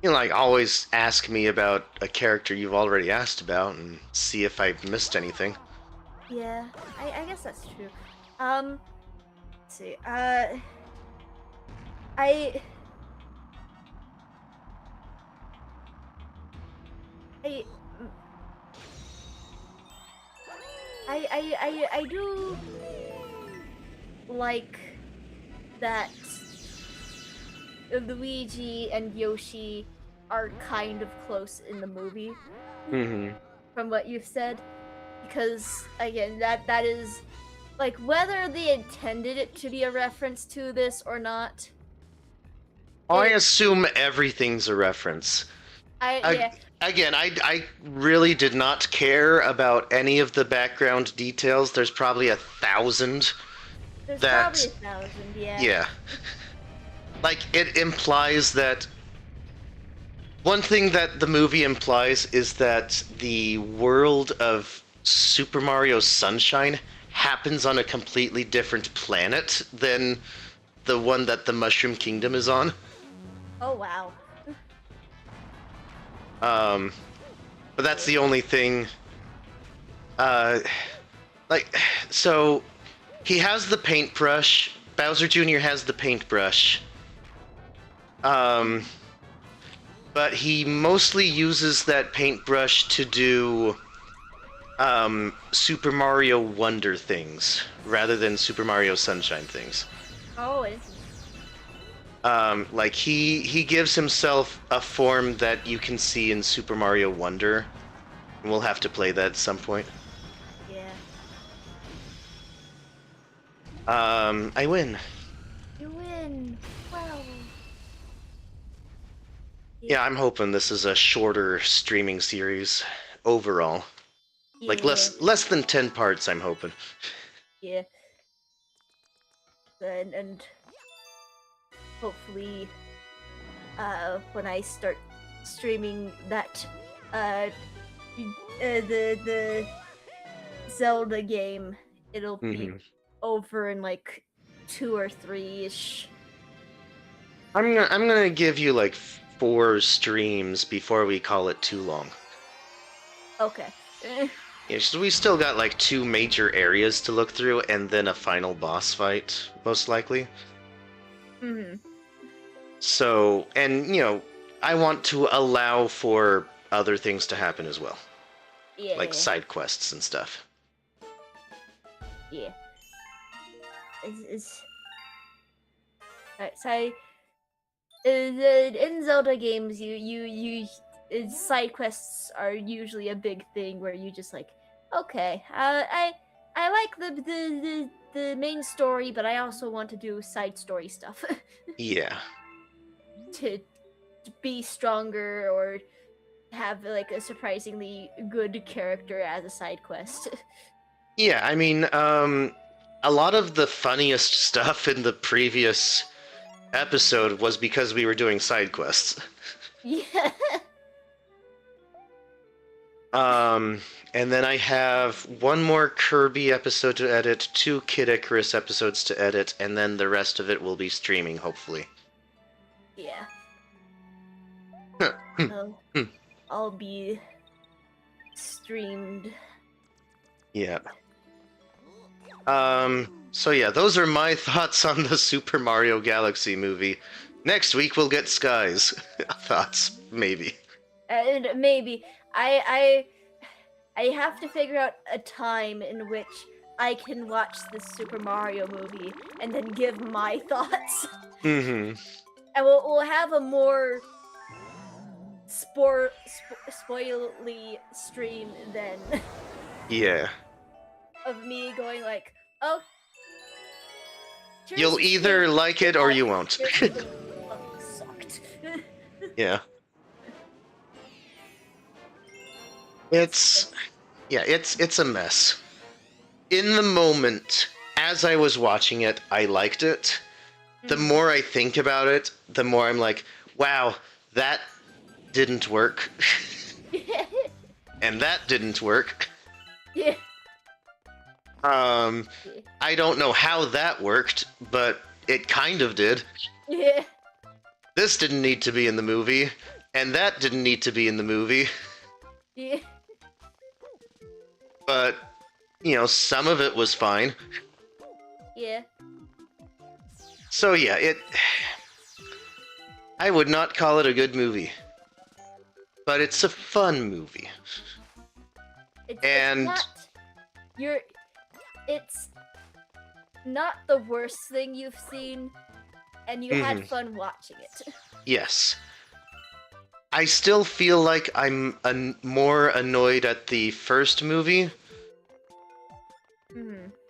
You know, like, always ask me about a character you've already asked about and see if I've missed anything. Yeah, I guess that's true. Let's see, I do like that Luigi and Yoshi are kind of close in the movie. Mm-hmm. From what you've said, because again, that is like, whether they intended it to be a reference to this or not. I assume everything's a reference. Yeah. Again, I really did not care about any of the background details. There's probably 1,000. There's that, probably 1,000, yeah. Yeah. Like, it implies that... One thing that the movie implies is that the world of Super Mario Sunshine happens on a completely different planet than the one that the Mushroom Kingdom is on. Oh, wow. But that's the only thing. Uh, like, so he has the paintbrush. Bowser Jr. has the paintbrush. But he mostly uses that paintbrush to do Super Mario Wonder things rather than Super Mario Sunshine things. Oh, it's Like he gives himself a form that you can see in Super Mario Wonder. We'll have to play that at some point. yeah. I win. You win. Wow. Yeah, I'm hoping this is a shorter streaming series overall. Like Yeah. less than 10 parts, I'm hoping. Yeah. And hopefully, when I start streaming that, the Zelda game, it'll be over in like 2 or 3-ish. I'm gonna give you like 4 streams before we call it too long. Okay. Yeah, so we still got like 2 major areas to look through, and then a final boss fight, most likely. So, and I want to allow for other things to happen as well, Yeah. like side quests and stuff. Yeah. Alright, so in Zelda games, side quests are usually a big thing where you just like, okay, I like the main story, but I also want to do side story stuff. Yeah. to be stronger or have like a surprisingly good character as a side quest. Yeah, I mean, a lot of the funniest stuff in the previous episode was because we were doing side quests. Yeah. And then I have 1 more Kirby episode to edit, 2 Kid Icarus episodes to edit, and then the rest of it will be streaming, hopefully. Yeah. I'll be streamed. Yeah. So yeah, those are my thoughts on the Super Mario Galaxy movie. Next week we'll get Sky's thoughts, maybe. And maybe I have to figure out a time in which I can watch the Super Mario movie and then give my thoughts. Mm-hmm. And we'll have a more spoily stream than Yeah. of me going like, oh, You'll either like it or you won't. Sucked. Yeah. It's a mess. In the moment, as I was watching it, I liked it. The more I think about it, the more I'm like, wow, that didn't work. And that didn't work. Yeah. I don't know how that worked, but it kind of did. Yeah. This didn't need to be in the movie, and that didn't need to be in the movie. Yeah. But, some of it was fine. Yeah. So yeah, I would not call it a good movie. But it's a fun movie. It's not the worst thing you've seen, and you had fun watching it. Yes. I still feel like I'm more annoyed at the first movie.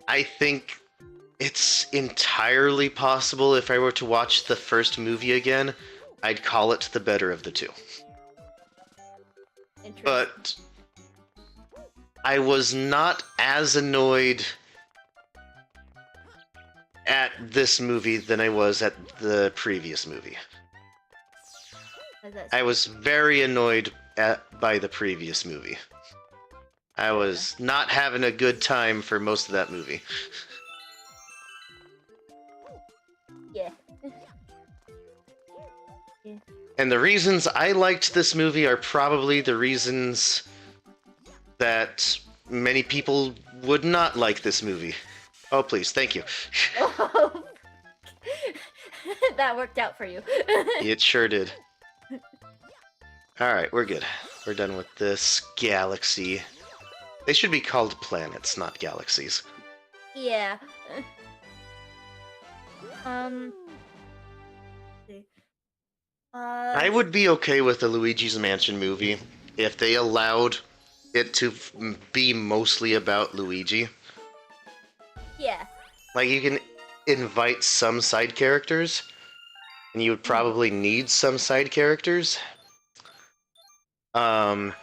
I think it's entirely possible if I were to watch the first movie again, I'd call it the better of the two. But I was not as annoyed at this movie than I was at the previous movie. I was very annoyed by the previous movie. I was not having a good time for most of that movie. Yeah. Yeah. And the reasons I liked this movie are probably the reasons that many people would not like this movie. Oh, please, thank you. Oh, that worked out for you. It sure did. Alright, we're good. We're done with this galaxy. They should be called planets, not galaxies. Yeah. let's see. I would be okay with the Luigi's Mansion movie if they allowed it to be mostly about Luigi. Yeah. Like, you can invite some side characters, and you would probably need some side characters. Like,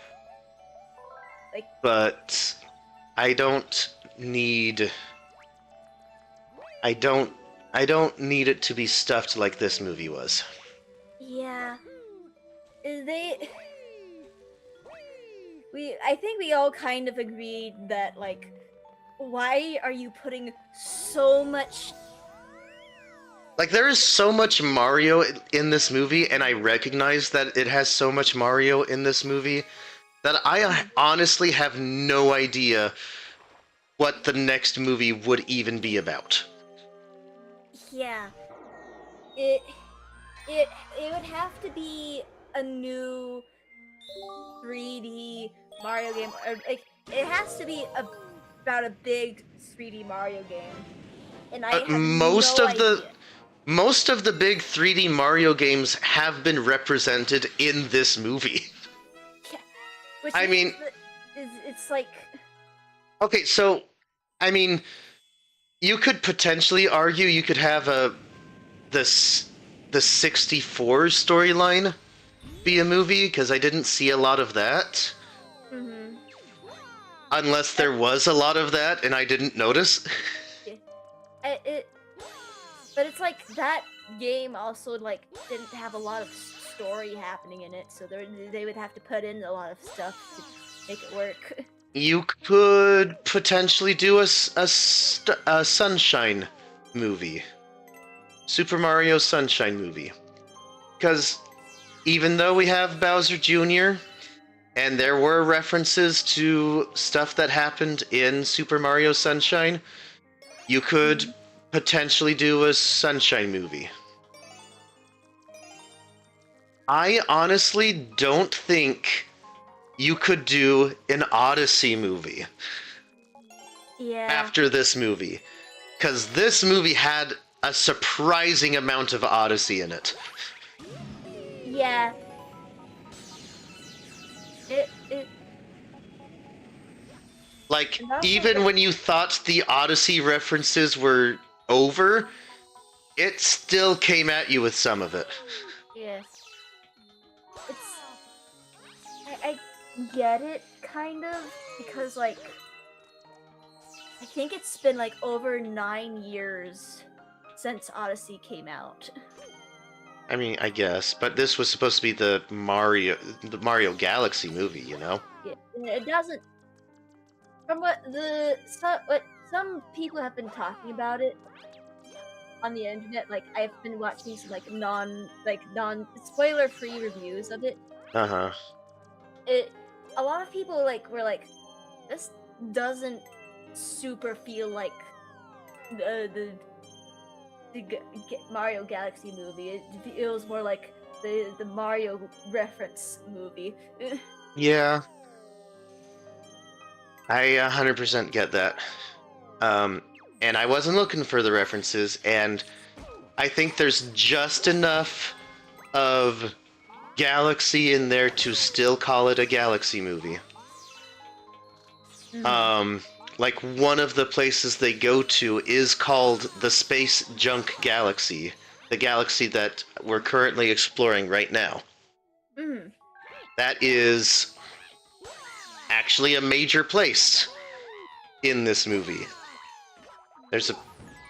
But I don't need... I don't need it to be stuffed like this movie was. yeah. I think we all kind of agreed that, like, why are you putting so much... Like, there is so much Mario in this movie, and I recognize that it has so much Mario in this movie, that I honestly have no idea what the next movie would even be about. Yeah. It would have to be a new 3D Mario game, or like it has to be about a big 3D Mario game. And I have most no of the idea. most of the big 3D Mario games have been represented in this movie. Yeah. Which I mean, it's like, okay, so I mean, you could potentially argue you could have the 64 storyline be a movie, because I didn't see a lot of that. mhm. Unless there was a lot of that and I didn't notice. But it's like that game also like didn't have a lot of story happening in it, so they would have to put in a lot of stuff to make it work. You could potentially do a Sunshine movie. Super Mario Sunshine movie. Because even though we have Bowser Jr., and there were references to stuff that happened in Super Mario Sunshine, you could potentially do a Sunshine movie. I honestly don't think you could do an Odyssey movie after this movie. Because this movie had a surprising amount of Odyssey in it. Yeah. Like, even when you thought the Odyssey references were over, it still came at you with some of it. Yes. I get it, kind of, because, like, I think it's been, like, over 9 years since Odyssey came out. I mean, I guess, but this was supposed to be the Mario Galaxy movie, you know? Yeah, it doesn't... From what some people have been talking about it on the internet, like, I've been watching some, like, non-spoiler-free reviews of it. Uh-huh. A lot of people, like, were like, this doesn't super feel like the Mario Galaxy movie. It feels more like the Mario reference movie. Yeah. I 100% get that. And I wasn't looking for the references, and I think there's just enough of Galaxy in there to still call it a Galaxy movie. Like, one of the places they go to is called the Space Junk Galaxy, the galaxy that we're currently exploring right now. That is actually a major place in this movie. There's a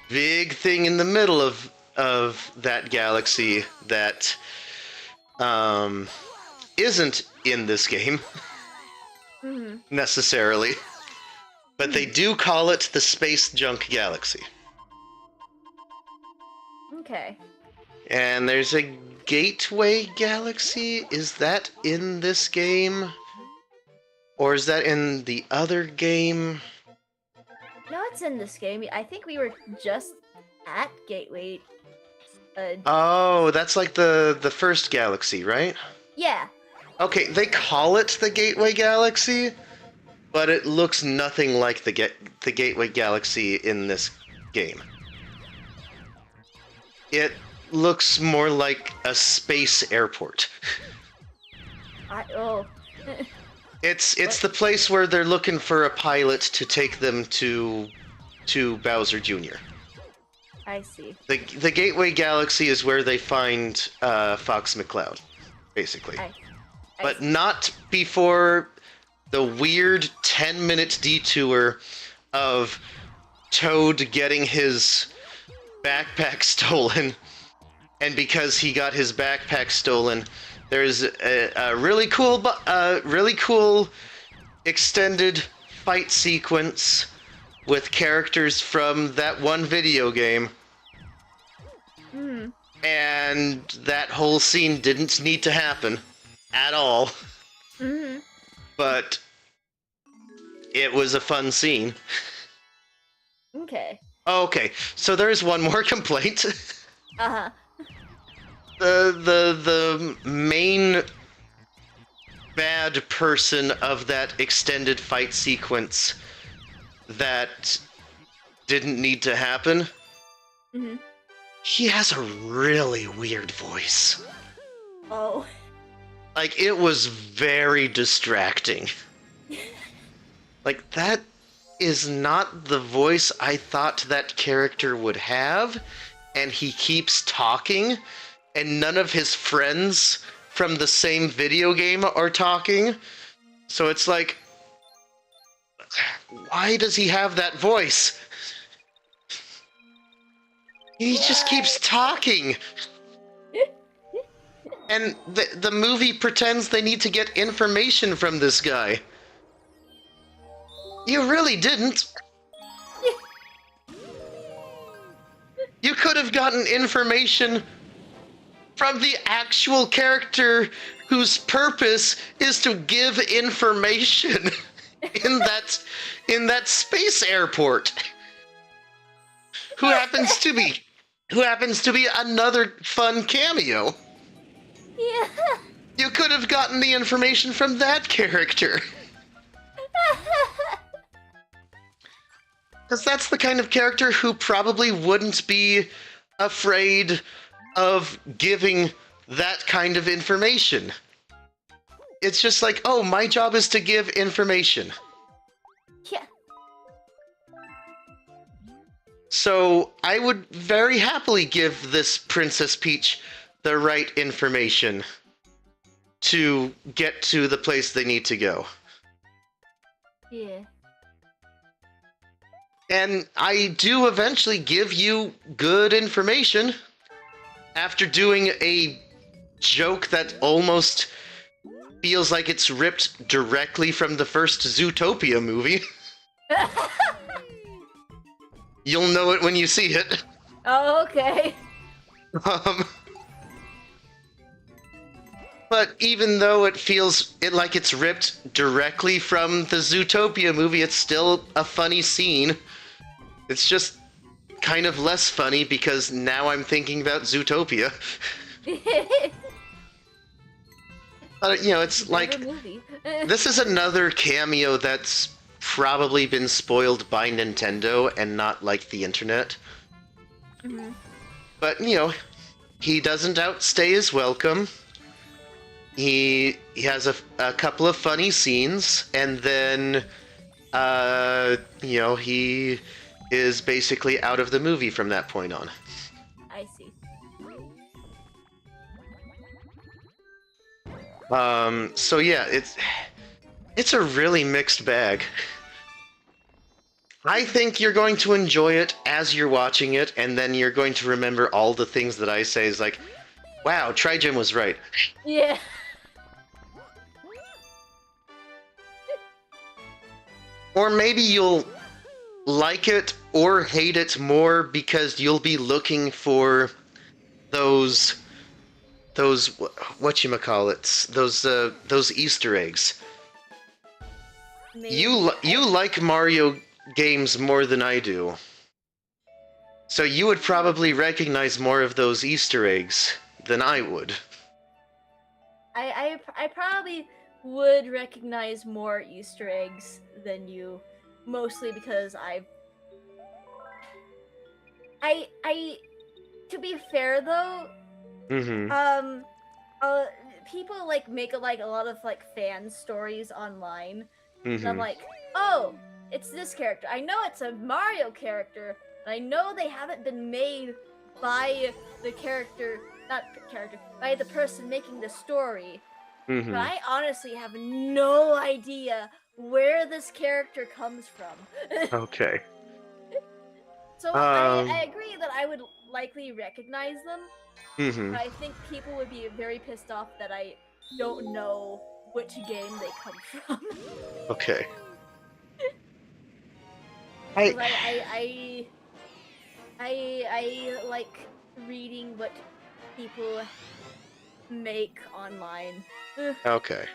big thing in the middle of that galaxy that isn't in this game necessarily, but they do call it the Space Junk Galaxy. Okay. And there's a Gateway Galaxy. Is that in this game? Or is that in the other game? No, it's in this game. I think we were just at Gateway. Oh, that's like the first galaxy, right? Yeah. Okay, they call it the Gateway Galaxy, but it looks nothing like the Gateway Galaxy in this game. It looks more like a space airport. Oh. It's the place where they're looking for a pilot to take them to Bowser Jr. I see. The Gateway Galaxy is where they find Fox McCloud, basically. But not before the weird 10-minute detour of Toad getting his backpack stolen. And because he got his backpack stolen, there's a really cool extended fight sequence with characters from that one video game. And that whole scene didn't need to happen at all. But it was a fun scene. Okay. Okay, so there's one more complaint. Uh-huh. The main bad person of that extended fight sequence that didn't need to happen, he has a really weird voice. Oh. Like, it was very distracting. Like, that is not the voice I thought that character would have, and he keeps talking, and none of his friends from the same video game are talking. So it's like, why does he have that voice? He just keeps talking. And the movie pretends they need to get information from this guy. You really didn't. You could have gotten information from the actual character whose purpose is to give information in that space airport. Who happens to be another fun cameo. Yeah. You could have gotten the information from that character. Because that's the kind of character who probably wouldn't be afraid of giving that kind of information. It's just like, oh, my job is to give information. Yeah. So I would very happily give this Princess Peach the right information to get to the place they need to go. Yeah. And I do eventually give you good information after doing a joke that almost feels like it's ripped directly from the first Zootopia movie. You'll know it when you see it. Oh, okay. But even though it feels like it's ripped directly from the Zootopia movie, it's still a funny scene. It's just kind of less funny because now I'm thinking about Zootopia. But, you know, it's like, this is another cameo that's probably been spoiled by Nintendo and not like the internet. But, you know, he doesn't outstay his welcome. He has a couple of funny scenes, and then, you know, he is basically out of the movie from that point on. I see. So yeah, it's a really mixed bag. I think you're going to enjoy it as you're watching it, and then you're going to remember all the things that I say is like, wow, TriGem was right. Yeah. Or maybe you'll like it or hate it more because you'll be looking for those whatchamacallits, those Easter eggs. Maybe. You like Mario games more than I do. So you would probably recognize more of those Easter eggs than I would. I probably would recognize more Easter eggs than you, mostly because I to be fair though, Mm-hmm. people like make a lot of like fan stories online, and I'm Mm-hmm. like, oh, it's this character. I know it's a Mario character, and I know they haven't been made by the character, not character, by the person making the story. But Mm-hmm. I honestly have no idea where this character comes from. Okay. So Um. I agree that I would likely recognize them, Mm-hmm. but I think people would be very pissed off that I don't know which game they come from. Okay. 'Cause I like reading what people make online. Okay.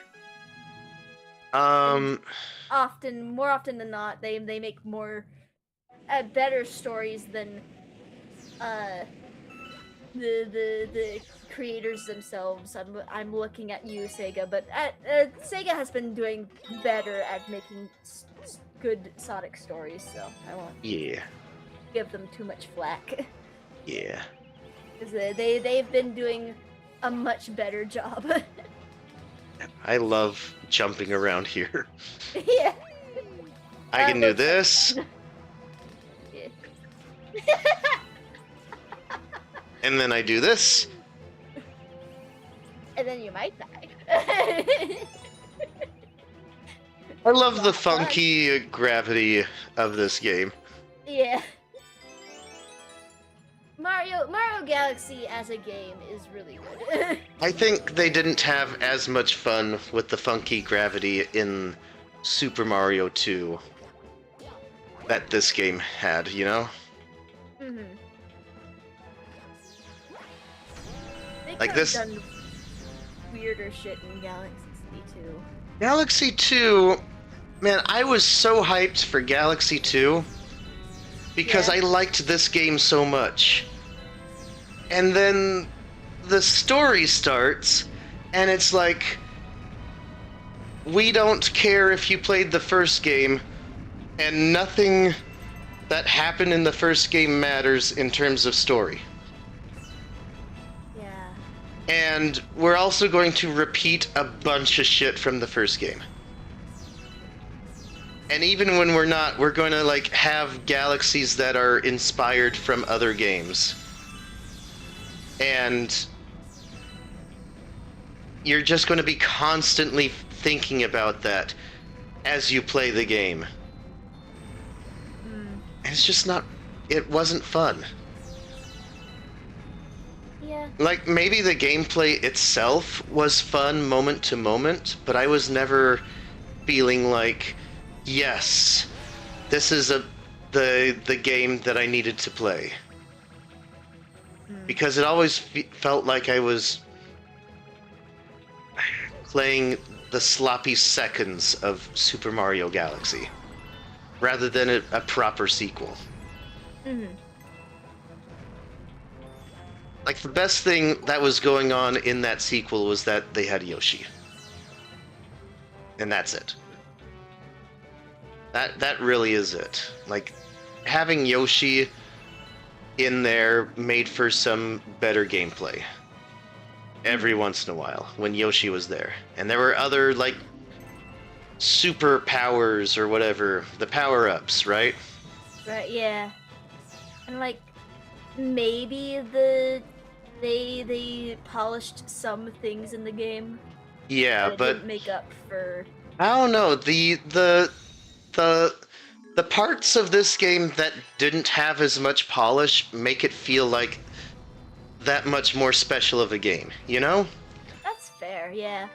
More often than not, they make more better stories than uh the creators themselves. I'm looking at you, Sega, but Sega has been doing better at making good Sonic stories, so I won't Yeah. give them too much flack. Yeah. Because they've been doing a much better job. I love jumping around here. Yeah. I can do this, Yeah. and then I do this. And then you might die. I love the funky gravity of this game. Yeah. Mario Galaxy as a game is really good. I think they didn't have as much fun with the funky gravity in Super Mario 2 that this game had, you know? Mm-hmm. They Like could've this- done weirder shit in Galaxy 2. Galaxy 2, man, I was so hyped for Galaxy 2 because Yeah. I liked this game so much. And then the story starts, and it's like, we don't care if you played the first game, and nothing that happened in the first game matters in terms of story. Yeah. And we're also going to repeat a bunch of shit from the first game. And even when we're not, we're going to like have galaxies that are inspired from other games. And you're just going to be constantly thinking about that as you play the game. Mm. And it's just not, it wasn't fun. Yeah. Like, maybe the gameplay itself was fun moment to moment, but I was never feeling like, yes, this is the game that I needed to play. Because it always felt like I was playing the sloppy seconds of Super Mario Galaxy, rather than a proper sequel. Mm-hmm. Like, the best thing that was going on in that sequel was that they had Yoshi. And that's it. That really is it. Like, having Yoshi in there made for some better gameplay. Every once in a while, when Yoshi was there. And there were other, like, super powers or whatever. The power-ups, right? Right, yeah. And like, maybe they polished some things in the game. Yeah, It but didn't make up for. I don't know. The parts of this game that didn't have as much polish make it feel like that much more special of a game, you know? That's fair, yeah.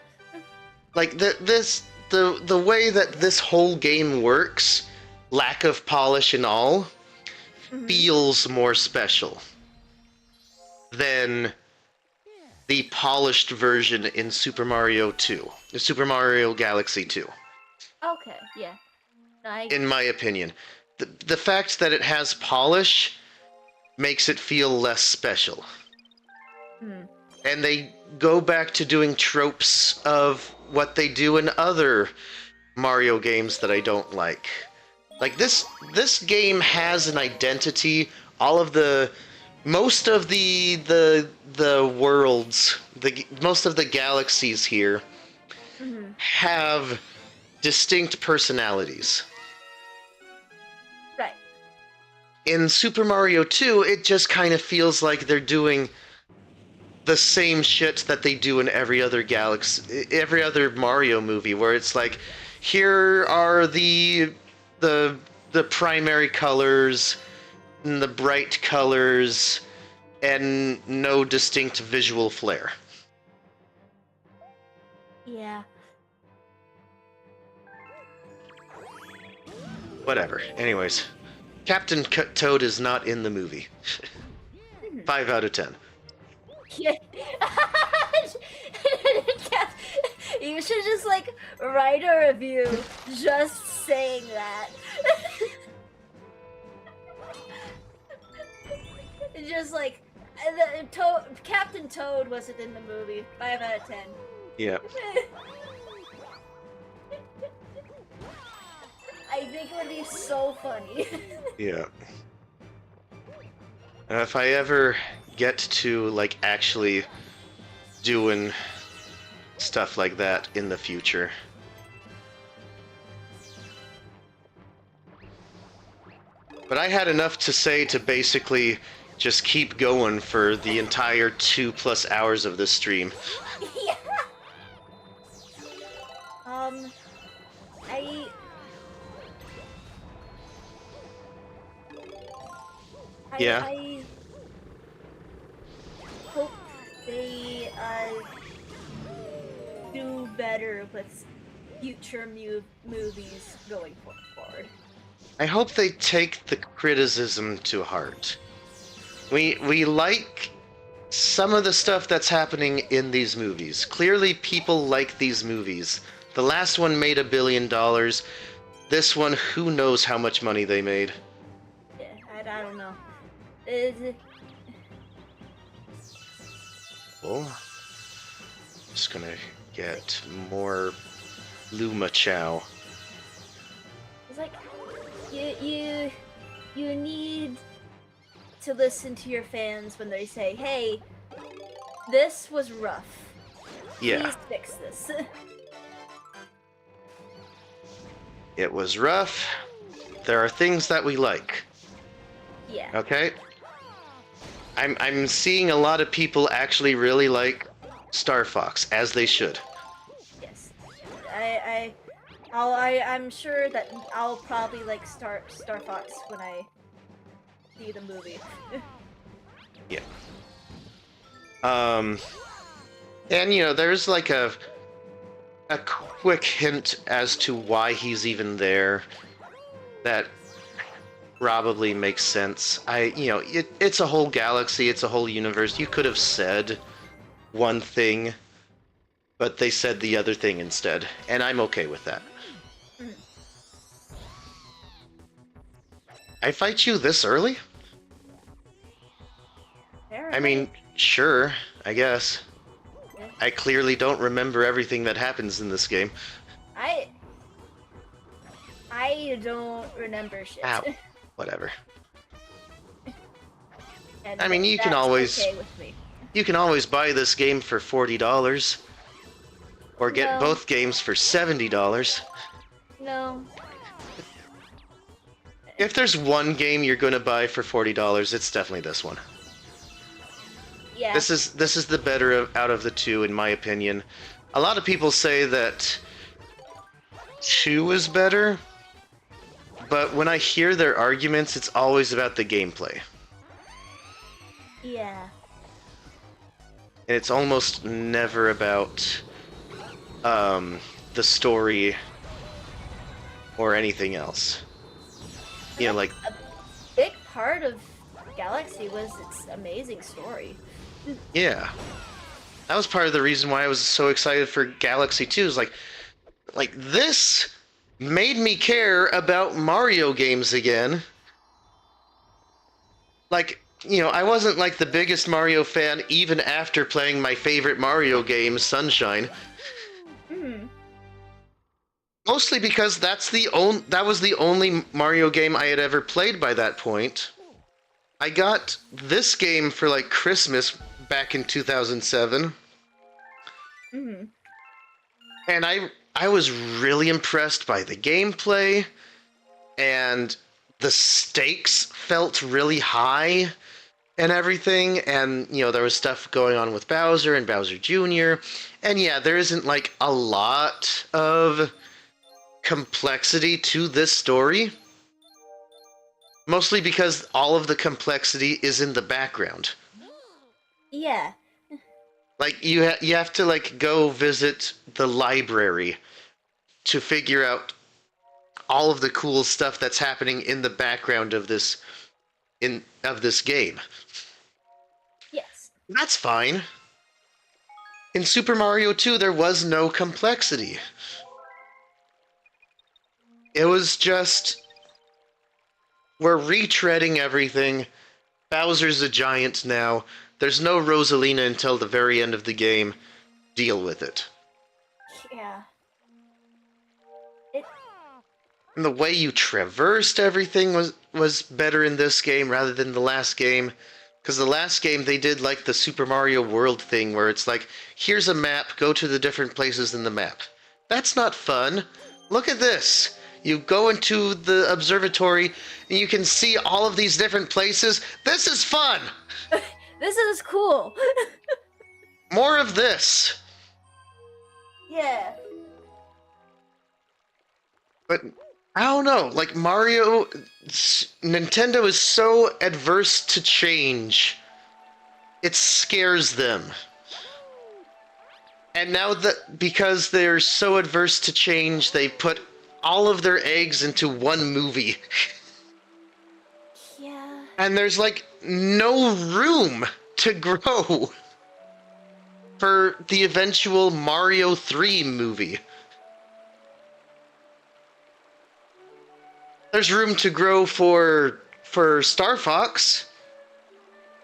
Like the way that this whole game works, lack of polish and all, Mhm. feels more special. than the polished version in Super Mario 2, Super Mario Galaxy 2. Okay, yeah. In my opinion, the fact that it has polish makes it feel less special. And they go back to doing tropes of what they do in other Mario games that I don't like. Like this game has an identity. Most of the worlds, most of the galaxies here have distinct personalities. Right. In Super Mario 2, it just kind of feels like they're doing the same shit that they do in every other Mario movie, where it's like, here are the primary colors, and the bright colors, and no distinct visual flair. Yeah. Whatever. Anyways, Captain Toad is not in the movie. 5 out of 10. Yeah. You should just like write a review just saying that. Just like Captain Toad wasn't in the movie. 5 out of 10. Yeah. I think it would be so funny. Yeah. If I ever get to like actually doing stuff like that in the future. But I had enough to say to basically just keep going for the entire 2+ hours of this stream. Yeah. Yeah. I hope they do better with future movies going forward. I hope they take the criticism to heart. We like some of the stuff that's happening in these movies. Clearly people like these movies. The last one made $1 billion. This one, who knows how much money they made. Yeah, I don't know. Oh. Just gonna get more Luma Chow. It's like you need to listen to your fans when they say, "Hey, this was rough. Yeah. Please fix this." It was rough. There are things that we like. Yeah. Okay? I'm seeing a lot of people actually really like Star Fox, as they should. Yes. I'm sure that I'll probably like Star Fox when I see the movie. Yeah. And you know, there's like a quick hint as to why he's even there that probably makes sense. It's a whole galaxy, it's a whole universe. You could have said one thing, but they said the other thing instead, and I'm okay with that. I fight you this early? I mean, sure, I guess. Yeah. I clearly don't remember everything that happens in this game. I don't remember shit. Ow. Whatever. And I mean, you can always okay with me. you can always buy this game for $40 or get No. both games for $70. No. If there's one game you're going to buy for $40, it's definitely this one. Yeah. This is the better out of the two, in my opinion. A lot of people say that 2 is better, but when I hear their arguments, it's always about the gameplay. Yeah. And it's almost never about the story or anything else. You know, like a big part of Galaxy was its amazing story. Yeah. That was part of the reason why I was so excited for Galaxy 2. Is like this made me care about Mario games again. Like, I wasn't like the biggest Mario fan even after playing my favorite Mario game, Sunshine. Mm-hmm. Mostly because that was the only Mario game I had ever played by that point. I got this game for like Christmas back in 2007. Mm-hmm. And I was really impressed by the gameplay, and the stakes felt really high and everything. And there was stuff going on with Bowser and Bowser Jr. And yeah, there isn't like a lot of complexity to this story, mostly because all of the complexity is in the background. Yeah. Like you have to like go visit the library to figure out all of the cool stuff that's happening in the background of this game. Yes. That's fine. In Super Mario 2 there was no complexity. It was just we're retreading everything. Bowser's a giant now. There's no Rosalina until the very end of the game. Deal with it. Yeah. And the way you traversed everything was better in this game rather than the last game. Because the last game, they did like the Super Mario World thing where it's like, here's a map, go to the different places in the map. That's not fun. Look at this. You go into the observatory and you can see all of these different places. This is fun! This is cool. More of this. Yeah. But I don't know, like Nintendo is so adverse to change. It scares them. And now that because they're so adverse to change, they put all of their eggs into one movie. Yeah. And there's like no room to grow for the eventual Mario 3 movie. There's room to grow for Star Fox.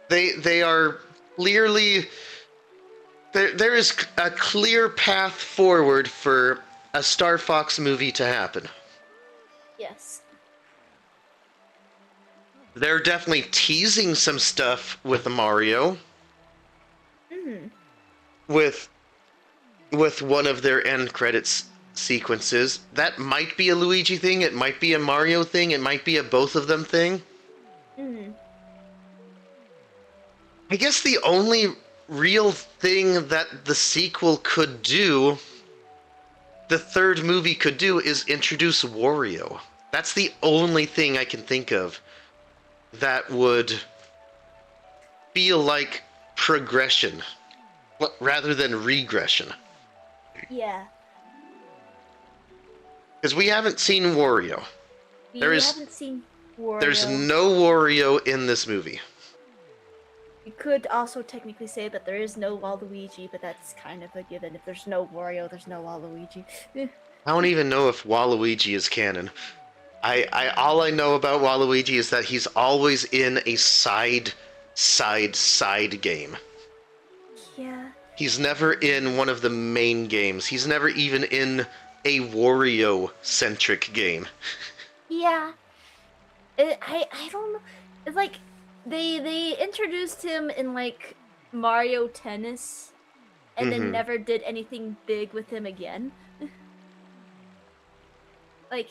They are clearly there is a clear path forward for a Star Fox movie to happen. Yes. They're definitely teasing some stuff with Mario. Mm-hmm. With one of their end credits sequences. That might be a Luigi thing, it might be a Mario thing, it might be a both of them thing. Mm-hmm. I guess the only real thing that the sequel could do, the third movie could do, is introduce Wario. That's the only thing I can think of that would feel like progression rather than regression. Yeah. Because we haven't seen Wario. We There is- haven't seen Wario. There's no Wario in this movie. You could also technically say that there is no Waluigi, but that's kind of a given. If there's no Wario, there's no Waluigi. I don't even know if Waluigi is canon. All I know about Waluigi is that he's always in a side game. Yeah. He's never in one of the main games. He's never even in a Wario-centric game. Yeah. I don't know. It's like they introduced him in like Mario Tennis, and then Mhm. never did anything big with him again. Like,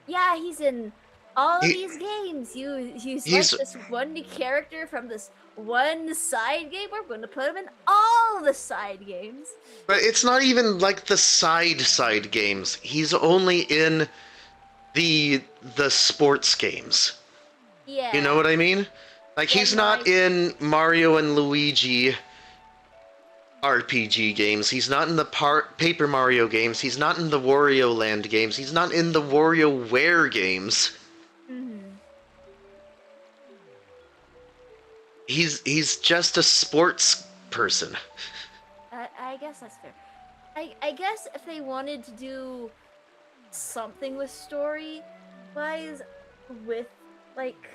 yeah, he's in all of these games. He's like this one character from this one side game. We're going to put him in all the side games. But it's not even like the side games. He's only in the sports games. Yeah. You know what I mean? Like, Yeah, he's no, not in Mario and Luigi RPG games. He's not in the Paper Mario games. He's not in the Wario Land games. He's not in the WarioWare games. Mm-hmm. He's just a sports person. I guess that's fair. I guess if they wanted to do something with story wise with like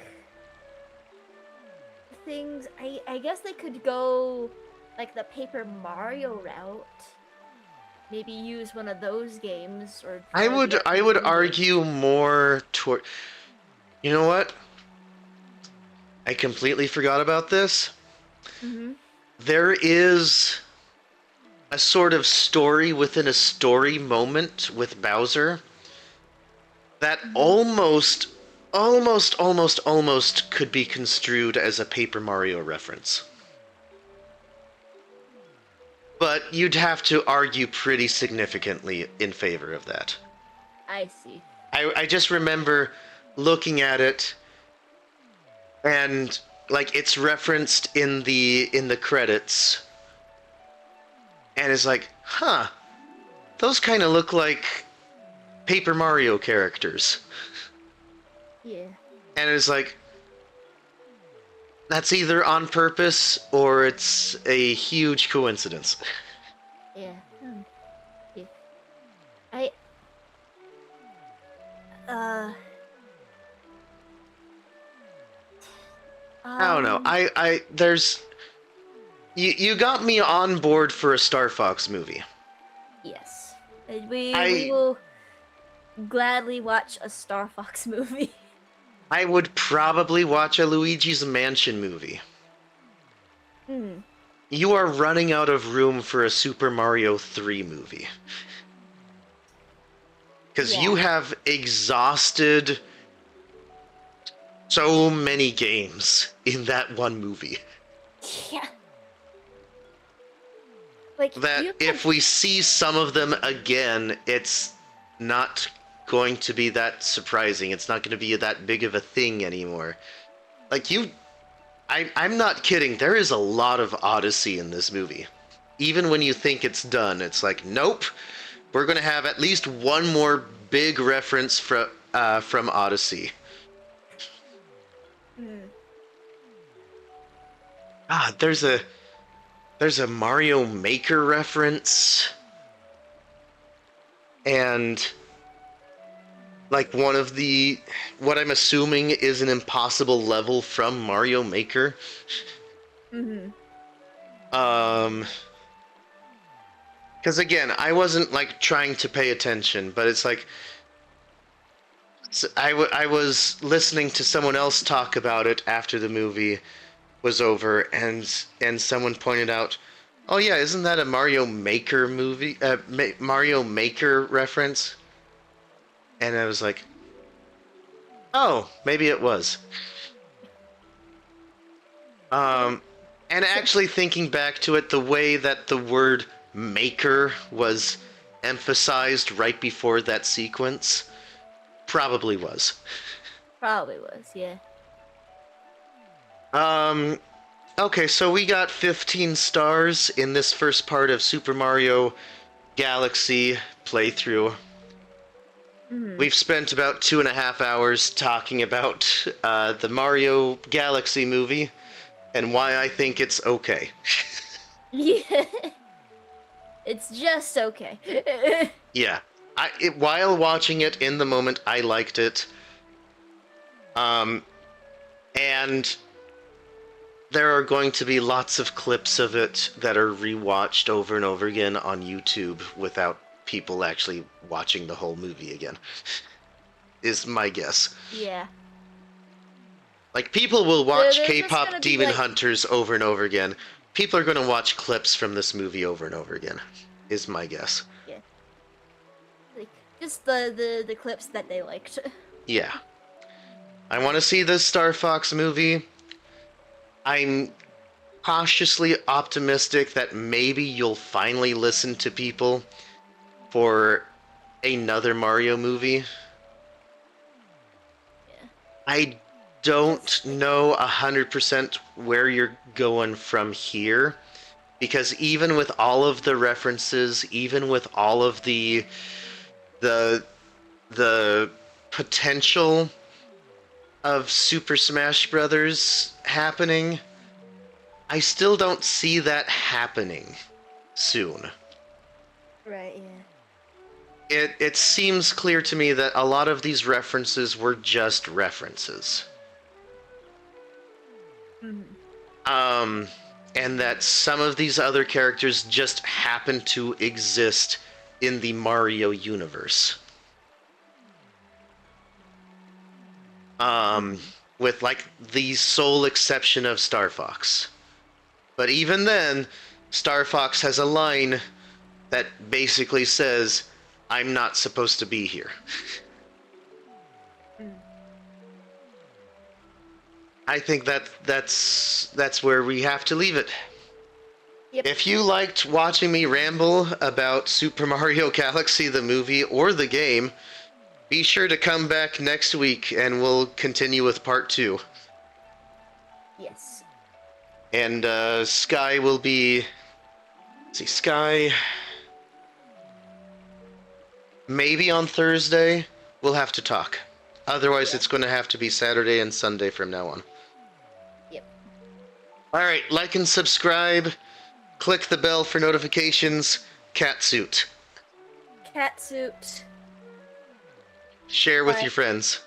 things, I guess they could go like the Paper Mario route. Maybe use one of those games or I try to would get I them would engaged. argue more toward. You know what? I completely forgot about this. Mm-hmm. There is a sort of story within a story moment with Bowser that Mm-hmm. almost could be construed as a Paper Mario reference. But you'd have to argue pretty significantly in favor of that. I see. I just remember looking at it and like it's referenced in the credits and it's like, huh, those kind of look like Paper Mario characters. Yeah. And it's like, that's either on purpose or it's a huge coincidence. Yeah. Yeah. I uh I don't know. um There's you got me on board for a Star Fox movie. yes. We I will gladly watch a Star Fox movie. I would probably watch a Luigi's Mansion movie. Hmm. You are running out of room for a Super Mario 3 movie. Because you Yeah. have exhausted so many games in that one movie. Yeah. Like That you could, if we see some of them again, it's not going to be that surprising. It's not going to be that big of a thing anymore. Like I'm not kidding. There is a lot of Odyssey in this movie. Even when you think it's done, it's like, nope. We're going to have at least one more big reference from Odyssey. hmm. There's a Mario Maker reference, and like one of the what I'm assuming is an impossible level from Mario Maker. Mm-hmm. Because again, I wasn't like trying to pay attention, but it's like I was listening to someone else talk about it after the movie was over, and someone pointed out, "Oh yeah, isn't that a Mario Maker movie? Mario Maker reference?" And I was like, "Oh, maybe it was." Um, and actually thinking back to it, the way that the word "maker" was emphasized right before that sequence probably was. Probably was, yeah. Um, okay, so we got 15 stars in this first part of Super Mario Galaxy playthrough. Mm-hmm. We've spent about 2.5 hours talking about the Mario Galaxy movie and why I think it's okay. Yeah. It's just okay. Yeah, while watching it in the moment, I liked it. And there are going to be lots of clips of it that are rewatched over and over again on YouTube without people actually watching the whole movie again, is my guess. Yeah. Like, people will watch They're just K-pop gonna be Demon like, Hunters over and over again. People are going to watch clips from this movie over and over again, is my guess. yeah. Like just the clips that they liked. Yeah. I want to see this Star Fox movie. I'm cautiously optimistic that maybe you'll finally listen to people for another Mario movie. Yeah. I don't know 100% where you're going from here, because even with all of the references, even with all of the potential of Super Smash Brothers happening, I still don't see that happening soon. Right, yeah. It seems clear to me that a lot of these references were just references. Mm-hmm. And that some of these other characters just happen to exist in the Mario universe. With like the sole exception of Star Fox. But even then, Star Fox has a line that basically says, "I'm not supposed to be here." Mm. I think that's where we have to leave it. Yep. If you liked watching me ramble about Super Mario Galaxy, the movie or the game, be sure to come back next week and we'll continue with part 2. Yes. And Sky will be... Let's see, Sky... Maybe on Thursday, we'll have to talk. Otherwise, Yeah. it's going to have to be Saturday and Sunday from now on. Yep. Alright, like and subscribe. Click the bell for notifications. Catsuit. Catsuit. Share with Bye. your friends.